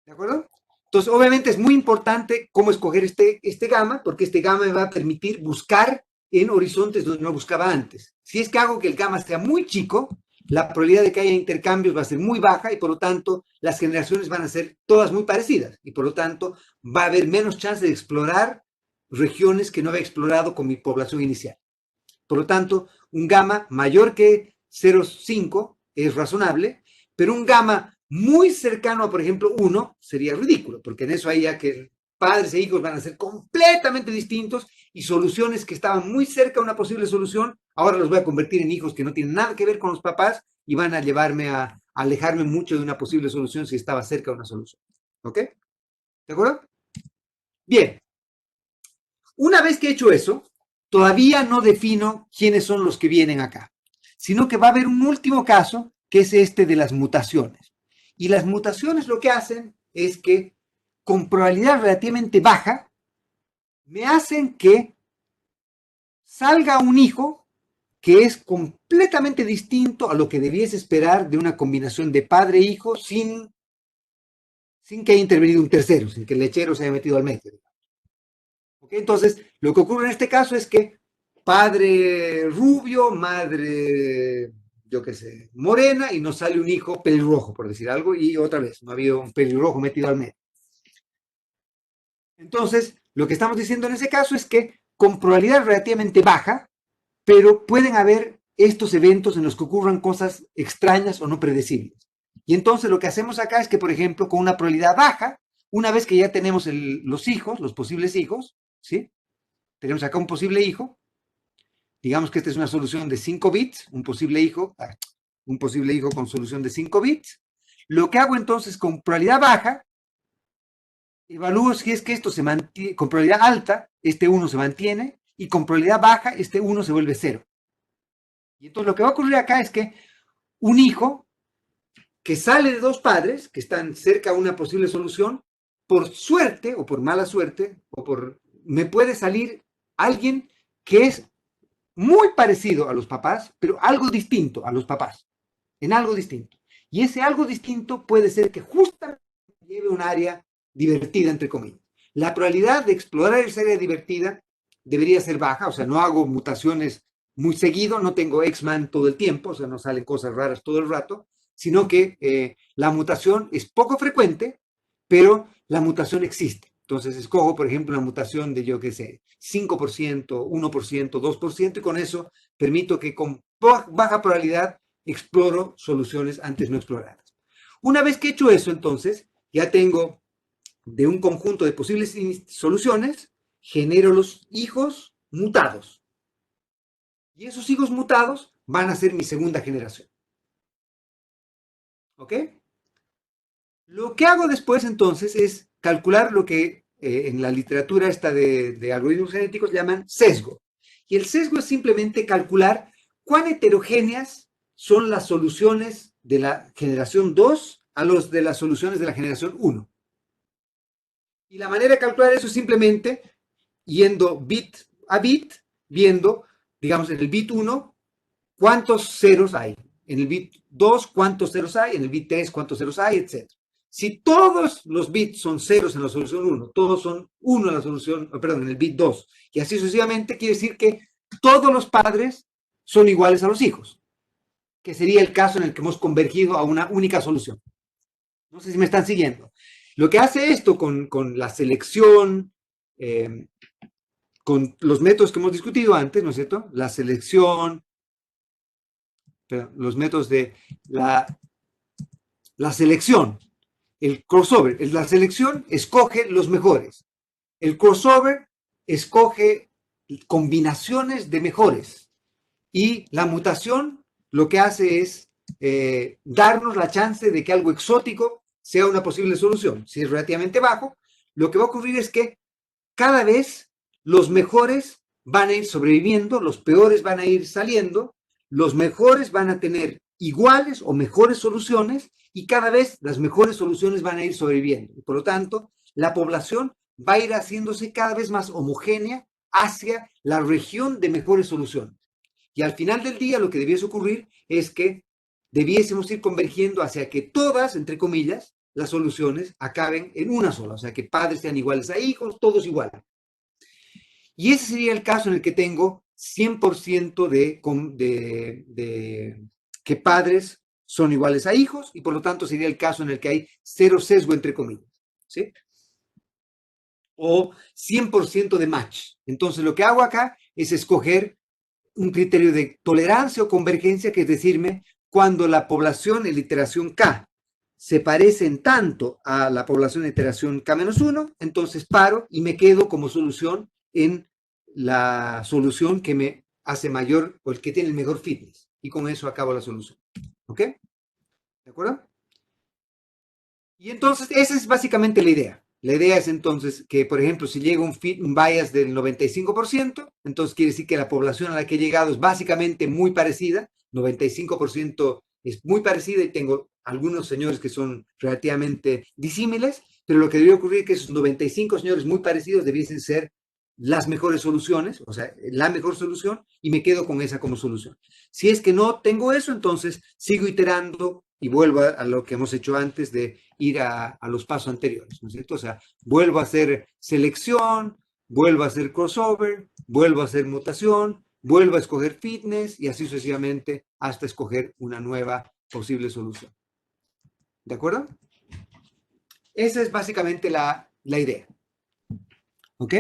¿De acuerdo? Entonces, obviamente es muy importante cómo escoger este gamma, porque este gamma me va a permitir buscar en horizontes donde no buscaba antes. Si es que hago que el gamma sea muy chico, la probabilidad de que haya intercambios va a ser muy baja y por lo tanto las generaciones van a ser todas muy parecidas y por lo tanto va a haber menos chance de explorar regiones que no había explorado con mi población inicial. Por lo tanto, un gamma mayor que 0,5 es razonable, pero un gamma muy cercano a, por ejemplo, 1 sería ridículo, porque en eso hay ya que padres e hijos van a ser completamente distintos y soluciones que estaban muy cerca de una posible solución, ahora los voy a convertir en hijos que no tienen nada que ver con los papás y van a llevarme a alejarme mucho de una posible solución si estaba cerca de una solución. ¿Ok? ¿De acuerdo? Bien. Una vez que he hecho eso, todavía no defino quiénes son los que vienen acá, sino que va a haber un último caso, que es este de las mutaciones. Y las mutaciones lo que hacen es que, con probabilidad relativamente baja, me hacen que salga un hijo que es completamente distinto a lo que debiese esperar de una combinación de padre e hijo sin que haya intervenido un tercero, sin que el lechero se haya metido al medio. ¿Okay? Entonces, lo que ocurre en este caso es que padre rubio, madre, yo qué sé, morena, y nos sale un hijo pelirrojo, por decir algo, y otra vez, no ha habido un pelirrojo metido al medio. Entonces, lo que estamos diciendo en ese caso es que con probabilidad relativamente baja, pero pueden haber estos eventos en los que ocurran cosas extrañas o no predecibles. Y entonces lo que hacemos acá es que, por ejemplo, con una probabilidad baja, una vez que ya tenemos los hijos, los posibles hijos, ¿sí? Tenemos acá un posible hijo, digamos que esta es una solución de 5 bits, un posible hijo con solución de 5 bits. Lo que hago entonces con probabilidad baja, evalúo si es que esto se mantiene, con probabilidad alta, este 1 se mantiene, y con probabilidad baja, este 1 se vuelve 0. Y entonces lo que va a ocurrir acá es que un hijo que sale de dos padres, que están cerca de una posible solución, por suerte o por mala suerte, me puede salir alguien que es muy parecido a los papás, pero algo distinto a los papás, en algo distinto. Y ese algo distinto puede ser que justamente lleve un área divertida, entre comillas. La probabilidad de explorar esa área divertida debería ser baja, o sea, no hago mutaciones muy seguido, no tengo X-Man todo el tiempo, o sea, no salen cosas raras todo el rato, sino que la mutación es poco frecuente, pero la mutación existe. Entonces escojo, por ejemplo, una mutación de, yo qué sé, 5%, 1%, 2%, y con eso permito que con baja probabilidad exploro soluciones antes no exploradas. Una vez que he hecho eso, entonces, ya tengo de un conjunto de posibles soluciones, genero los hijos mutados. Y esos hijos mutados van a ser mi segunda generación. ¿Ok? Lo que hago después entonces es calcular lo que en la literatura esta de algoritmos genéticos llaman sesgo. Y el sesgo es simplemente calcular cuán heterogéneas son las soluciones de la generación 2 a los de las soluciones de la generación 1. Y la manera de calcular eso es simplemente yendo bit a bit, viendo, digamos, en el bit 1, cuántos ceros hay. En el bit 2, cuántos ceros hay. En el bit 3, cuántos ceros hay, etc. Si todos los bits son ceros en la solución 1, todos son 1 en la solución, perdón, en el bit 2, y así sucesivamente, quiere decir que todos los padres son iguales a los hijos, que sería el caso en el que hemos convergido a una única solución. No sé si me están siguiendo. Lo que hace esto con la selección, con los métodos que hemos discutido antes, ¿no es cierto? La selección, los métodos de la selección, el crossover. La selección escoge los mejores. El crossover escoge combinaciones de mejores. Y la mutación lo que hace es darnos la chance de que algo exótico sea una posible solución. Si es relativamente bajo, lo que va a ocurrir es que cada vez los mejores van a ir sobreviviendo, los peores van a ir saliendo, los mejores van a tener iguales o mejores soluciones y cada vez las mejores soluciones van a ir sobreviviendo. Y por lo tanto, la población va a ir haciéndose cada vez más homogénea hacia la región de mejores soluciones. Y al final del día lo que debiese ocurrir es que debiésemos ir convergiendo hacia que todas, entre comillas, las soluciones acaben en una sola, o sea, que padres sean iguales a hijos, todos iguales. Y ese sería el caso en el que tengo 100% de que padres son iguales a hijos y por lo tanto sería el caso en el que hay cero sesgo, entre comillas, ¿sí? O 100% de match. Entonces lo que hago acá es escoger un criterio de tolerancia o convergencia, que es decirme, cuando la población en la iteración K se parecen tanto a la población de iteración K-1, entonces paro y me quedo como solución en la solución que me hace mayor o el que tiene el mejor fitness. Y con eso acabo la solución. ¿Ok? ¿De acuerdo? Y entonces, esa es básicamente la idea. La idea es entonces que, por ejemplo, si llega un bias del 95%, entonces quiere decir que la población a la que he llegado es básicamente muy parecida, 95% es muy parecida y tengo algunos señores que son relativamente disímiles, pero lo que debería ocurrir es que esos 95 señores muy parecidos debiesen ser las mejores soluciones, o sea, la mejor solución, y me quedo con esa como solución. Si es que no tengo eso, entonces sigo iterando y vuelvo a lo que hemos hecho antes de ir a los pasos anteriores, ¿no es cierto? O sea, vuelvo a hacer selección, vuelvo a hacer crossover, vuelvo a hacer mutación, vuelvo a escoger fitness y así sucesivamente hasta escoger una nueva posible solución. ¿De acuerdo? Esa es básicamente la idea. ¿Ok?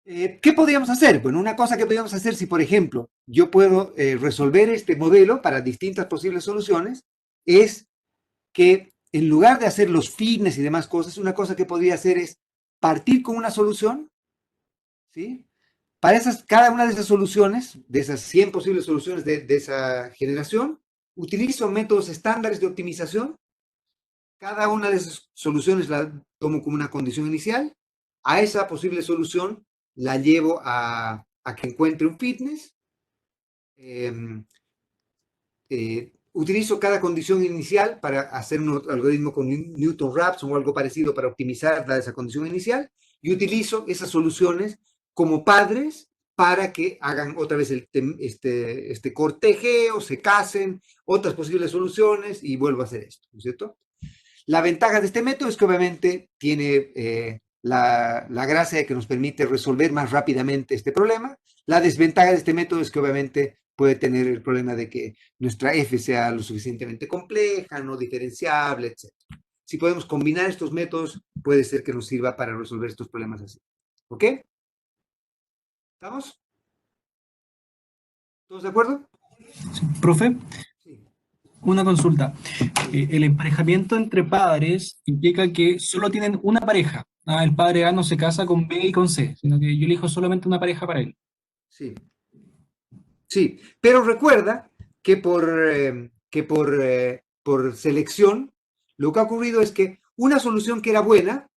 ¿Qué podríamos hacer? Bueno, una cosa que podríamos hacer si, por ejemplo, yo puedo resolver este modelo para distintas posibles soluciones, es que en lugar de hacer los fitness y demás cosas, una cosa que podría hacer es partir con una solución, ¿sí? Para cada una de esas soluciones, de esas 100 posibles soluciones de esa generación, utilizo métodos estándares de optimización. Cada una de esas soluciones la tomo como una condición inicial. A esa posible solución la llevo a que encuentre un fitness. Utilizo cada condición inicial para hacer un algoritmo con Newton Raphson o algo parecido para optimizar esa condición inicial y utilizo esas soluciones como padres para que hagan otra vez este cortejeo, se casen, otras posibles soluciones y vuelvo a hacer esto, ¿no es cierto? La ventaja de este método es que obviamente tiene la gracia de que nos permite resolver más rápidamente este problema. La desventaja de este método es que obviamente puede tener el problema de que nuestra F sea lo suficientemente compleja, no diferenciable, etc. Si podemos combinar estos métodos, puede ser que nos sirva para resolver estos problemas así. ¿Ok? ¿Estamos? ¿Todos de acuerdo? Profe, Sí. Una consulta. El emparejamiento entre padres implica que solo tienen una pareja. Ah, el padre A no se casa con B y con C, sino que yo elijo solamente una pareja para él. Sí, sí, pero recuerda que por selección, lo que ha ocurrido es que una solución que era buena,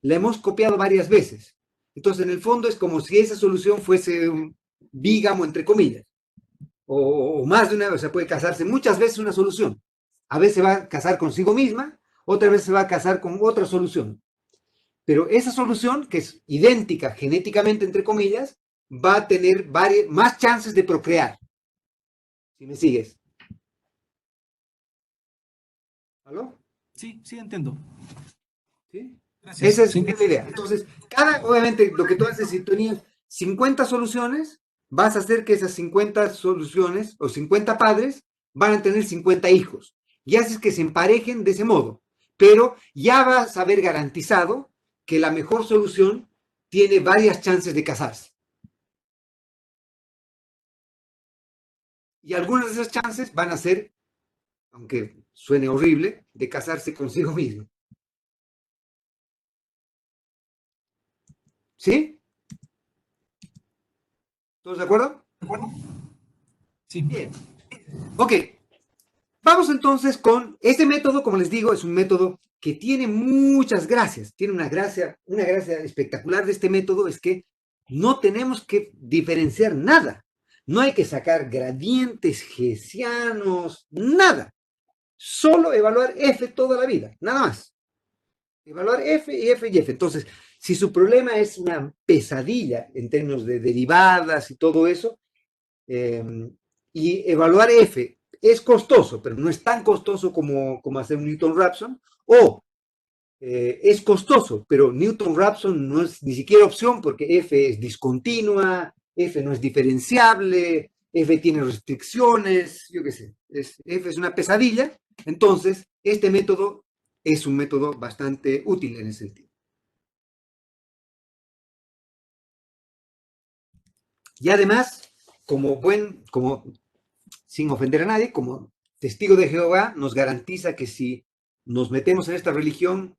la hemos copiado varias veces. Entonces, en el fondo es como si esa solución fuese un bígamo, entre comillas, o más de una vez, o sea, puede casarse muchas veces una solución. A veces se va a casar consigo misma, otra vez se va a casar con otra solución. Pero esa solución, que es idéntica genéticamente, entre comillas, va a tener más chances de procrear. Si me sigues. ¿Aló? Sí, sí, entiendo. ¿Sí? Gracias. Esa Sí. es la idea. Entonces, obviamente, lo que tú haces, si tenías 50 soluciones, vas a hacer que esas 50 soluciones o 50 padres van a tener 50 hijos. Y haces que se emparejen de ese modo. Pero ya vas a haber garantizado que la mejor solución tiene varias chances de casarse. Y algunas de esas chances van a ser, aunque suene horrible, de casarse consigo mismo. ¿Sí? ¿Todos de acuerdo? ¿De acuerdo? Sí. Bien. Ok. Vamos entonces con este método, como les digo, es un método que tiene muchas gracias. Tiene una gracia espectacular de este método es que no tenemos que diferenciar nada. No hay que sacar gradientes hessianos, nada. Solo evaluar f toda la vida, nada más. Evaluar f y f y f. Entonces, si su problema es una pesadilla en términos de derivadas y todo eso, eh, y evaluar f es costoso, pero no es tan costoso como hacer un Newton-Raphson, o es costoso, pero Newton-Raphson no es ni siquiera opción porque f es discontinua, f no es diferenciable, f tiene restricciones, yo qué sé, f es una pesadilla, entonces este método es un método bastante útil en ese sentido. Y además, como sin ofender a nadie, como testigo de Jehová, nos garantiza que si nos metemos en esta religión,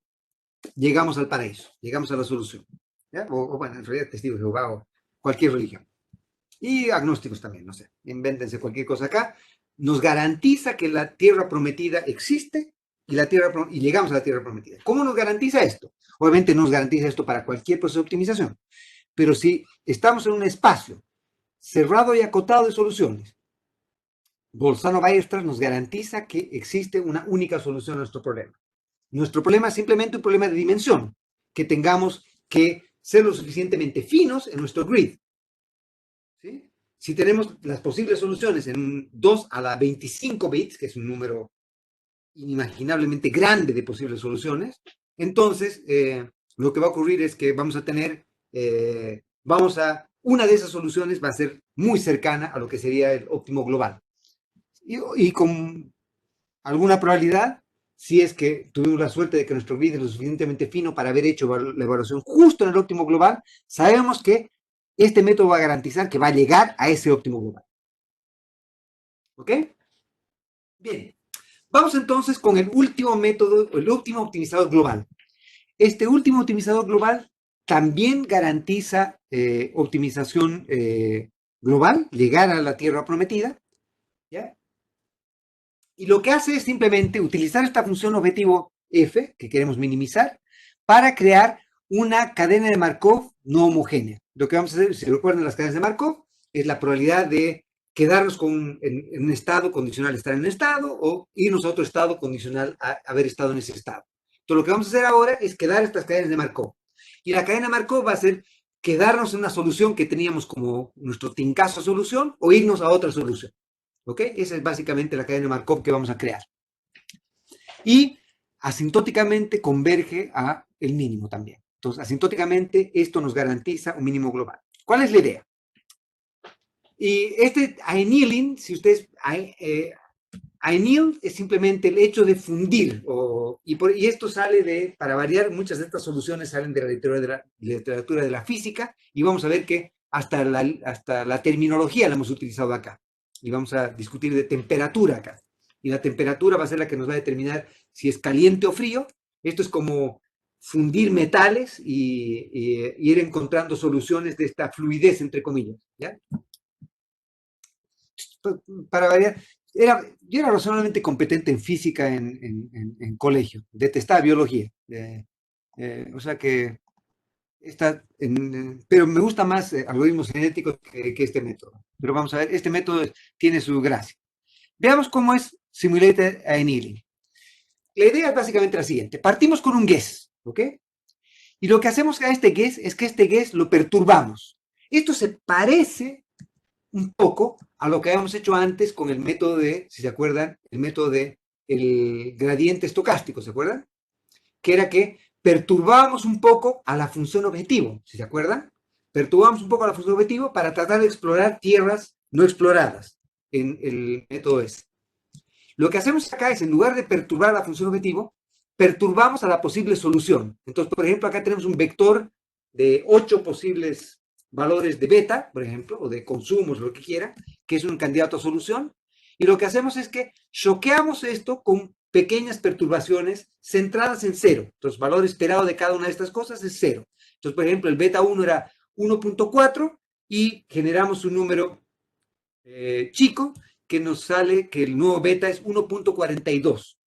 llegamos al paraíso, llegamos a la solución. ¿Ya? O bueno, en realidad testigo de Jehová o cualquier religión. Y agnósticos también, no sé, invéntense cualquier cosa acá. Nos garantiza que la tierra prometida existe y llegamos a la tierra prometida. ¿Cómo nos garantiza esto? Obviamente nos garantiza esto para cualquier proceso de optimización, pero si estamos en un espacio cerrado y acotado de soluciones, Bolzano-Weierstrass nos garantiza que existe una única solución a nuestro problema. Nuestro problema es simplemente un problema de dimensión, que tengamos que ser lo suficientemente finos en nuestro grid. ¿Sí? Si tenemos las posibles soluciones en 2 a la 25 bits, que es un número inimaginablemente grande de posibles soluciones, entonces lo que va a ocurrir es que vamos a tener, una de esas soluciones va a ser muy cercana a lo que sería el óptimo global. Y con alguna probabilidad, si es que tuvimos la suerte de que nuestro grid es lo suficientemente fino para haber hecho la evaluación justo en el óptimo global, sabemos que este método va a garantizar que va a llegar a ese óptimo global. ¿Ok? Bien. Vamos entonces con el último método, el último optimizador global. Este último optimizador global también garantiza optimización global, llegar a la tierra prometida, ¿ya? Y lo que hace es simplemente utilizar esta función objetivo f, que queremos minimizar, para crear una cadena de Markov no homogénea. Lo que vamos a hacer, si recuerdan las cadenas de Markov, es la probabilidad de quedarnos en un estado condicional, estar en un estado, o irnos a otro estado condicional a haber estado en ese estado. Entonces, lo que vamos a hacer ahora es quedar estas cadenas de Markov. Y la cadena de Markov va a ser quedarnos en una solución que teníamos como nuestro tincazo solución o irnos a otra solución. ¿Ok? Esa es básicamente la cadena de Markov que vamos a crear. Y asintóticamente converge a el mínimo también. Entonces, asintóticamente esto nos garantiza un mínimo global. ¿Cuál es la idea? Y este annealing, si ustedes, anneal es simplemente el hecho de fundir, y esto sale para variar, muchas de estas soluciones salen de la literatura de la física, y vamos a ver que hasta la terminología la hemos utilizado acá, y vamos a discutir de temperatura acá. y la temperatura va a ser la que nos va a determinar si es caliente o frío. Esto es como fundir metales y ir encontrando soluciones de esta fluidez, entre comillas, ¿ya? Para variar, yo era razonablemente competente en física en colegio, detestaba biología, o sea que pero me gusta más algoritmos genéticos que este método. Pero vamos a ver, este método tiene su gracia. Veamos cómo es Simulated Annealing. La idea es básicamente la siguiente. Partimos con un guess, ¿ok? Y lo que hacemos a este guess es que este guess lo perturbamos. Esto se parece un poco a lo que habíamos hecho antes con el método de, si se acuerdan, el método de el gradiente estocástico, ¿se acuerdan? Que era que perturbábamos un poco a la función objetivo, si se acuerdan. Perturbábamos un poco a la función objetivo para tratar de explorar tierras no exploradas en el método S. Lo que hacemos acá es, en lugar de perturbar la función objetivo, perturbamos a la posible solución. Entonces, por ejemplo, acá tenemos un vector de 8 posibles valores de beta, por ejemplo, o de consumos, lo que quiera, que es un candidato a solución. Y lo que hacemos es que choqueamos esto con pequeñas perturbaciones centradas en cero. Entonces, el valor esperado de cada una de estas cosas es cero. Entonces, por ejemplo, el beta 1 era 1.4 y generamos un número chico que nos sale que el nuevo beta es 1.42.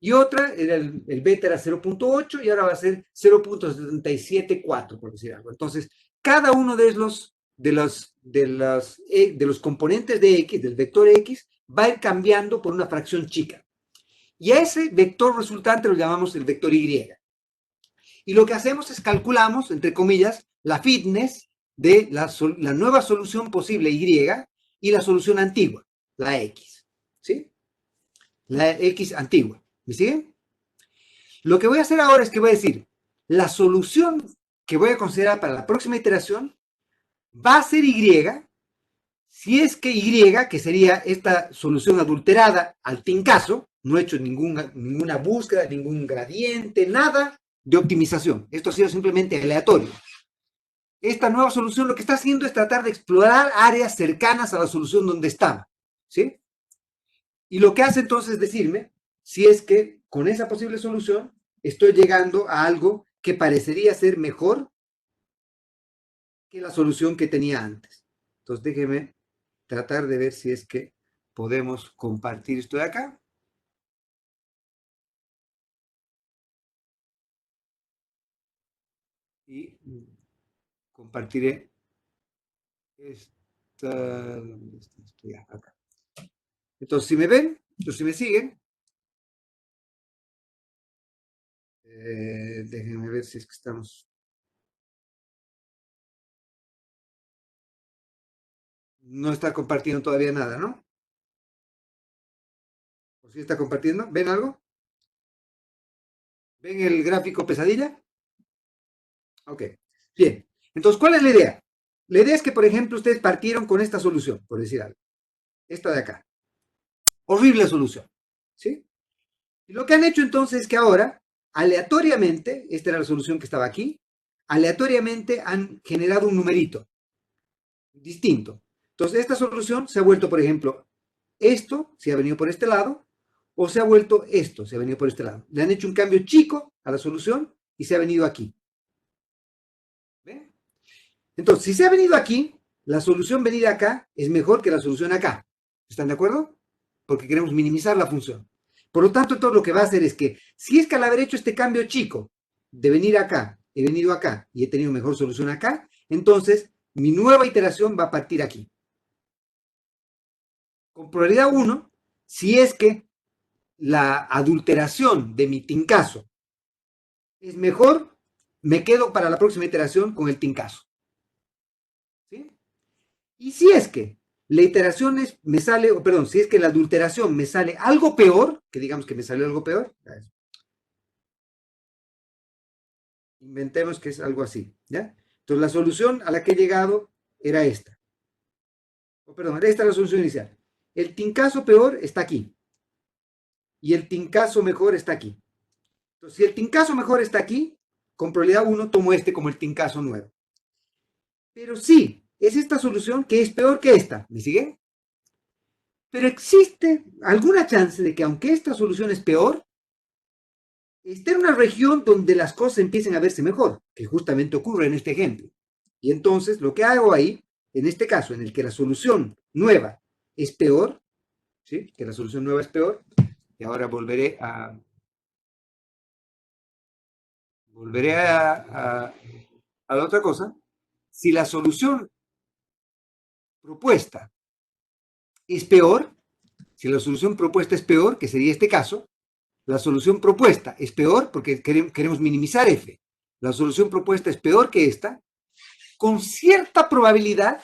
Y otra, el beta era 0.8 y ahora va a ser 0.774, por decir algo. Entonces, cada uno de los componentes de X, del vector X, va a ir cambiando por una fracción chica. Y a ese vector resultante lo llamamos el vector Y. Y lo que hacemos es calculamos, entre comillas, la fitness de la nueva solución posible Y y la solución antigua, la X. ¿Sí? La X antigua. ¿Me siguen? Lo que voy a hacer ahora es que voy a decir, la solución que voy a considerar para la próxima iteración va a ser Y, si es que Y, que sería esta solución adulterada al tincazo, no he hecho ninguna búsqueda, ningún gradiente, nada de optimización. Esto ha sido simplemente aleatorio. Esta nueva solución lo que está haciendo es tratar de explorar áreas cercanas a la solución donde estaba, ¿sí? Y lo que hace entonces es decirme si es que con esa posible solución estoy llegando a algo que parecería ser mejor que la solución que tenía antes. Entonces déjeme tratar de ver si es que podemos compartir esto de acá. Y compartiré esta, acá. Entonces, si me ven, si me siguen, déjenme ver si es que estamos. No está compartiendo todavía nada, ¿no? ¿O sí está compartiendo? ¿Ven algo? ¿Ven el gráfico pesadilla? Ok, bien. Entonces, ¿cuál es la idea? La idea es que, por ejemplo, ustedes partieron con esta solución, por decir algo. Esta de acá. Horrible solución. ¿Sí? Y lo que han hecho entonces es que ahora, aleatoriamente, esta era la solución que estaba aquí, aleatoriamente han generado un numerito distinto. Entonces, esta solución se ha vuelto, por ejemplo, esto se ha venido por este lado, o se ha vuelto esto, se ha venido por este lado. Le han hecho un cambio chico a la solución y se ha venido aquí. ¿Ven? Entonces, si se ha venido aquí, la solución venida acá es mejor que la solución acá. ¿Están de acuerdo? Porque queremos minimizar la función. Por lo tanto, todo lo que va a hacer es que, si es que al haber hecho este cambio chico de venir acá, he venido acá y he tenido mejor solución acá, entonces mi nueva iteración va a partir aquí. Con probabilidad 1, si es que la adulteración de mi tincazo es mejor, me quedo para la próxima iteración con el tincazo. ¿Sí? Y si es que la iteración me sale, o perdón, si es que la adulteración me sale algo peor, que digamos que me salió algo peor, inventemos que es algo así, ¿ya? Entonces la solución a la que he llegado era esta. O perdón, esta es la solución inicial. El tincazo peor está aquí. Y el tincazo mejor está aquí. Entonces, si el tincazo mejor está aquí, con probabilidad 1 tomo este como el tincazo nuevo. Pero sí, es esta solución que es peor que esta. ¿Me siguen? Pero existe alguna chance de que aunque esta solución es peor, esté en una región donde las cosas empiecen a verse mejor, que justamente ocurre en este ejemplo. Y entonces lo que hago ahí, en este caso, en el que la solución nueva es peor, ¿sí? Que la solución nueva es peor, y ahora volveré a la otra cosa. Si la solución propuesta es peor, si la solución propuesta es peor, que sería este caso, la solución propuesta es peor porque queremos minimizar f. La solución propuesta es peor que esta. Con cierta probabilidad,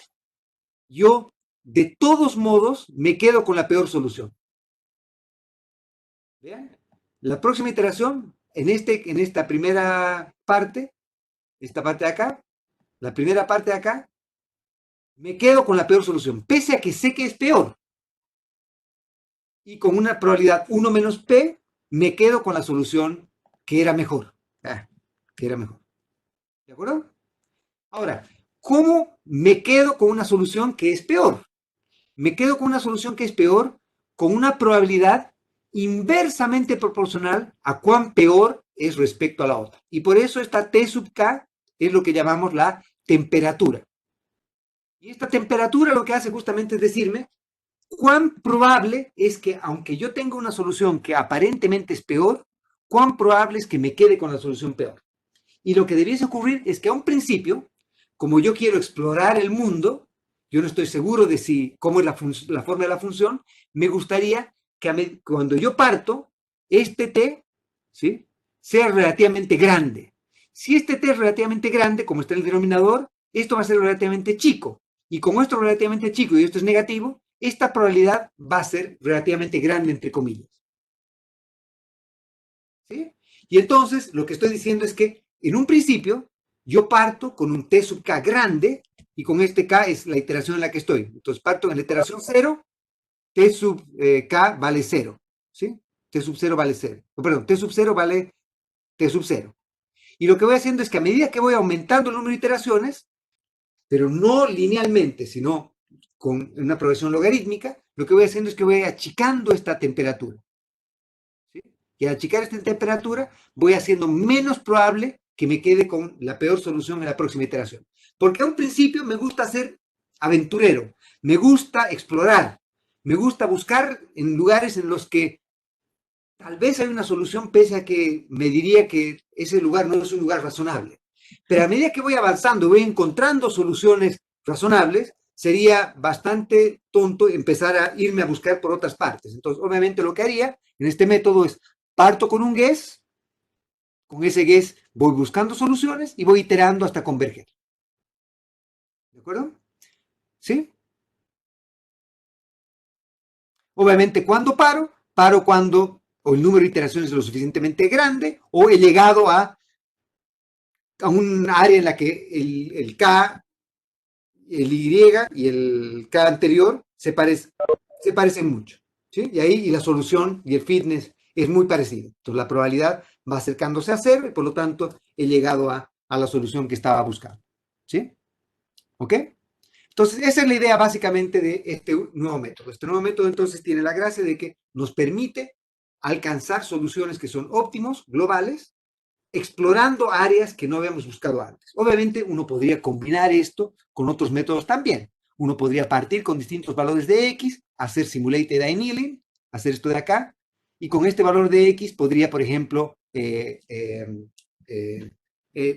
yo de todos modos me quedo con la peor solución. ¿Vean? La próxima iteración, en esta primera parte, esta parte de acá, la primera parte de acá, me quedo con la peor solución, pese a que sé que es peor. Y con una probabilidad 1 menos p, me quedo con la solución que era mejor. Que era mejor. ¿De acuerdo? Ahora, ¿cómo me quedo con una solución que es peor? Me quedo con una solución que es peor con una probabilidad inversamente proporcional a cuán peor es respecto a la otra. Y por eso esta T sub K es lo que llamamos la temperatura. Y esta temperatura lo que hace justamente es decirme cuán probable es que, aunque yo tenga una solución que aparentemente es peor, cuán probable es que me quede con la solución peor. Y lo que debiese ocurrir es que a un principio, como yo quiero explorar el mundo, yo no estoy seguro de cómo es la forma de la función, me gustaría que cuando yo parto, este t, ¿sí?, sea relativamente grande. Si este t es relativamente grande, como está en el denominador, esto va a ser relativamente chico. Y como esto es relativamente chico y esto es negativo, esta probabilidad va a ser relativamente grande, entre comillas. ¿Sí? Y entonces lo que estoy diciendo es que en un principio yo parto con un t sub k grande y con este k es la iteración en la que estoy. Entonces parto en la iteración 0, t sub k vale 0. ¿Sí? T sub 0 vale 0. Perdón, t sub 0 vale t sub 0. Y lo que voy haciendo es que a medida que voy aumentando el número de iteraciones, pero no linealmente, sino con una progresión logarítmica, lo que voy haciendo es que voy achicando esta temperatura. ¿Sí? Y al achicar esta temperatura, voy haciendo menos probable que me quede con la peor solución en la próxima iteración. Porque a un principio me gusta ser aventurero, me gusta explorar, me gusta buscar en lugares en los que tal vez hay una solución, pese a que me diría que ese lugar no es un lugar razonable. Pero a medida que voy avanzando, voy encontrando soluciones razonables, sería bastante tonto empezar a irme a buscar por otras partes. Entonces, obviamente lo que haría en este método es parto con un guess, con ese guess voy buscando soluciones y voy iterando hasta converger. ¿De acuerdo? ¿Sí? Obviamente, ¿cuándo paro? Paro cuando o el número de iteraciones es lo suficientemente grande o he llegado a un área en la que el K, el Y y el K anterior se parecen mucho. ¿Sí? Y ahí la solución y el fitness es muy parecido. Entonces la probabilidad va acercándose a cero y por lo tanto he llegado a la solución que estaba buscando. ¿Sí? ¿Ok? Entonces esa es la idea básicamente de este nuevo método. Este nuevo método entonces tiene la gracia de que nos permite alcanzar soluciones que son óptimos, globales, explorando áreas que no habíamos buscado antes. Obviamente uno podría combinar esto con otros métodos también. Uno podría partir con distintos valores de X, hacer simulated annealing, hacer esto de acá, y con este valor de X podría, por ejemplo,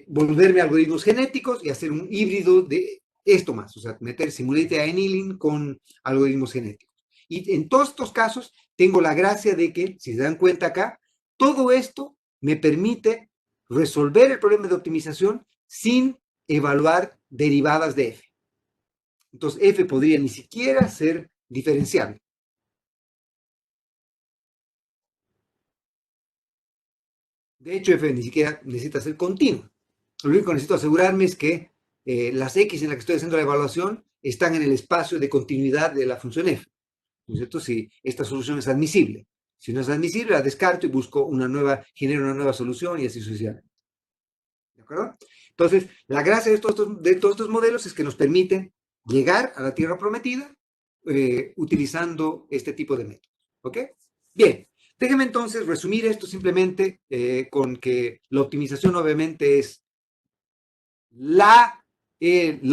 volverme a algoritmos genéticos y hacer un híbrido de esto más, o sea, meter simulated annealing con algoritmos genéticos. Y en todos estos casos tengo la gracia de que, si se dan cuenta acá, todo esto me permite resolver el problema de optimización sin evaluar derivadas de f. Entonces, f podría ni siquiera ser diferenciable. De hecho, f ni siquiera necesita ser continuo. Lo único que necesito asegurarme es que las x en las que estoy haciendo la evaluación están en el espacio de continuidad de la función f. ¿No es cierto? Si esta solución es admisible. Si no es admisible, la descarto y busco genero una nueva solución y así sucesivamente. ¿De acuerdo? Entonces, la gracia de todos estos modelos es que nos permiten llegar a la tierra prometida utilizando este tipo de métodos. ¿Ok? Bien, déjenme entonces resumir esto simplemente con que la optimización obviamente es la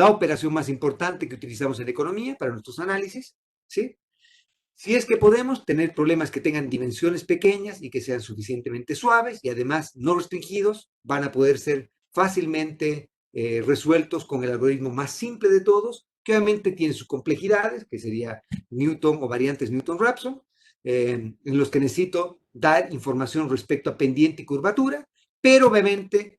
operación más importante que utilizamos en la economía para nuestros análisis, ¿sí? Si es que podemos tener problemas que tengan dimensiones pequeñas y que sean suficientemente suaves y además no restringidos, van a poder ser fácilmente resueltos con el algoritmo más simple de todos, que obviamente tiene sus complejidades, que sería Newton o variantes Newton-Raphson, en los que necesito dar información respecto a pendiente y curvatura, pero obviamente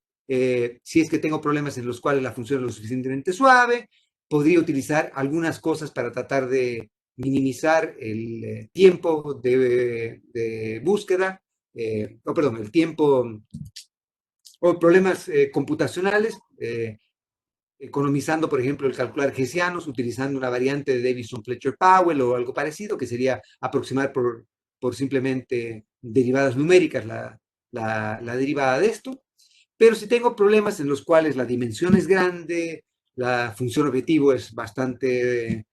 si es que tengo problemas en los cuales la función es lo suficientemente suave, podría utilizar algunas cosas para tratar de minimizar el tiempo de búsqueda, perdón, el tiempo o problemas computacionales, economizando, por ejemplo, el calcular hessianos, utilizando una variante de Davidson-Fletcher-Powell o algo parecido, que sería aproximar por simplemente derivadas numéricas la derivada de esto. Pero si tengo problemas en los cuales la dimensión es grande, la función objetivo es bastante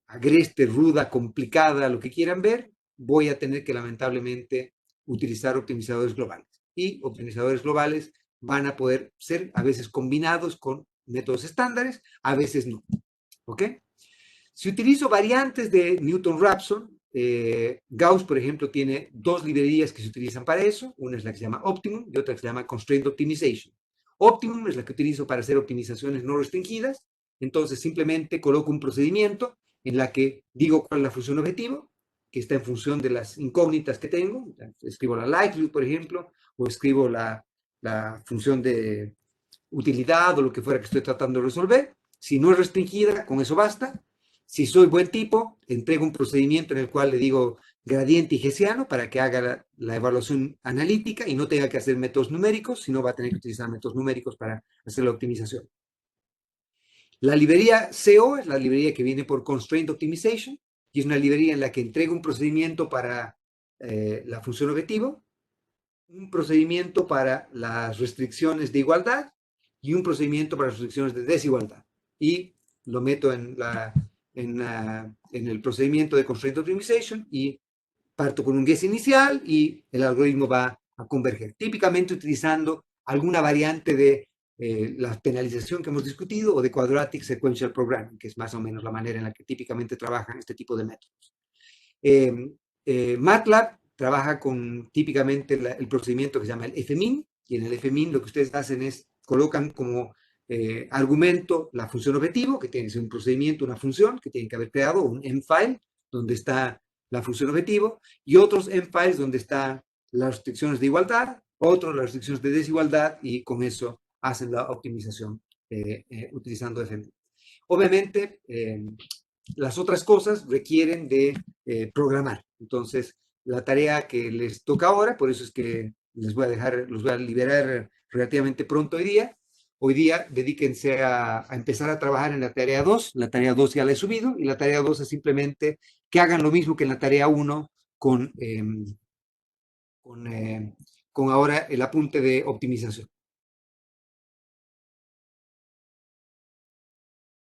agreste, ruda, complicada, lo que quieran ver, voy a tener que lamentablemente utilizar optimizadores globales. Y optimizadores globales van a poder ser a veces combinados con métodos estándares, a veces no. ¿Ok? Si utilizo variantes de Newton-Raphson, Gauss, por ejemplo, tiene dos librerías que se utilizan para eso. Una es la que se llama Optimum y otra que se llama Constraint Optimization. Optimum es la que utilizo para hacer optimizaciones no restringidas. Entonces, simplemente coloco un procedimiento en la que digo cuál es la función objetivo, que está en función de las incógnitas que tengo. Escribo la likelihood, por ejemplo, o escribo la función de utilidad o lo que fuera que estoy tratando de resolver. Si no es restringida, con eso basta. Si soy buen tipo, entrego un procedimiento en el cual le digo gradiente y hessiano para que haga la evaluación analítica y no tenga que hacer métodos numéricos, sino va a tener que utilizar métodos numéricos para hacer la optimización. La librería CO es la librería que viene por Constraint Optimization y es una librería en la que entrego un procedimiento para la función objetivo, un procedimiento para las restricciones de igualdad y un procedimiento para las restricciones de desigualdad. Y lo meto en el procedimiento de Constraint Optimization y parto con un guess inicial y el algoritmo va a converger, típicamente utilizando alguna variante de la penalización que hemos discutido o de Quadratic Sequential Programming, que es más o menos la manera en la que típicamente trabajan este tipo de métodos. MATLAB trabaja con típicamente el procedimiento que se llama el fmin, y en el fmin lo que ustedes hacen es colocan como argumento la función objetivo, que tiene que ser un procedimiento, una función, que tienen que haber creado un mfile, donde está la función objetivo, y otros mfiles donde están las restricciones de igualdad, otros las restricciones de desigualdad, y con eso hacen la optimización utilizando fmin. Obviamente, las otras cosas requieren de programar. Entonces, la tarea que les toca ahora, por eso es que les voy a dejar, los voy a liberar relativamente pronto hoy día. Hoy día dedíquense a empezar a trabajar en la tarea 2. La tarea 2 ya la he subido y la tarea 2 es simplemente que hagan lo mismo que en la tarea 1 con, con ahora el apunte de optimización.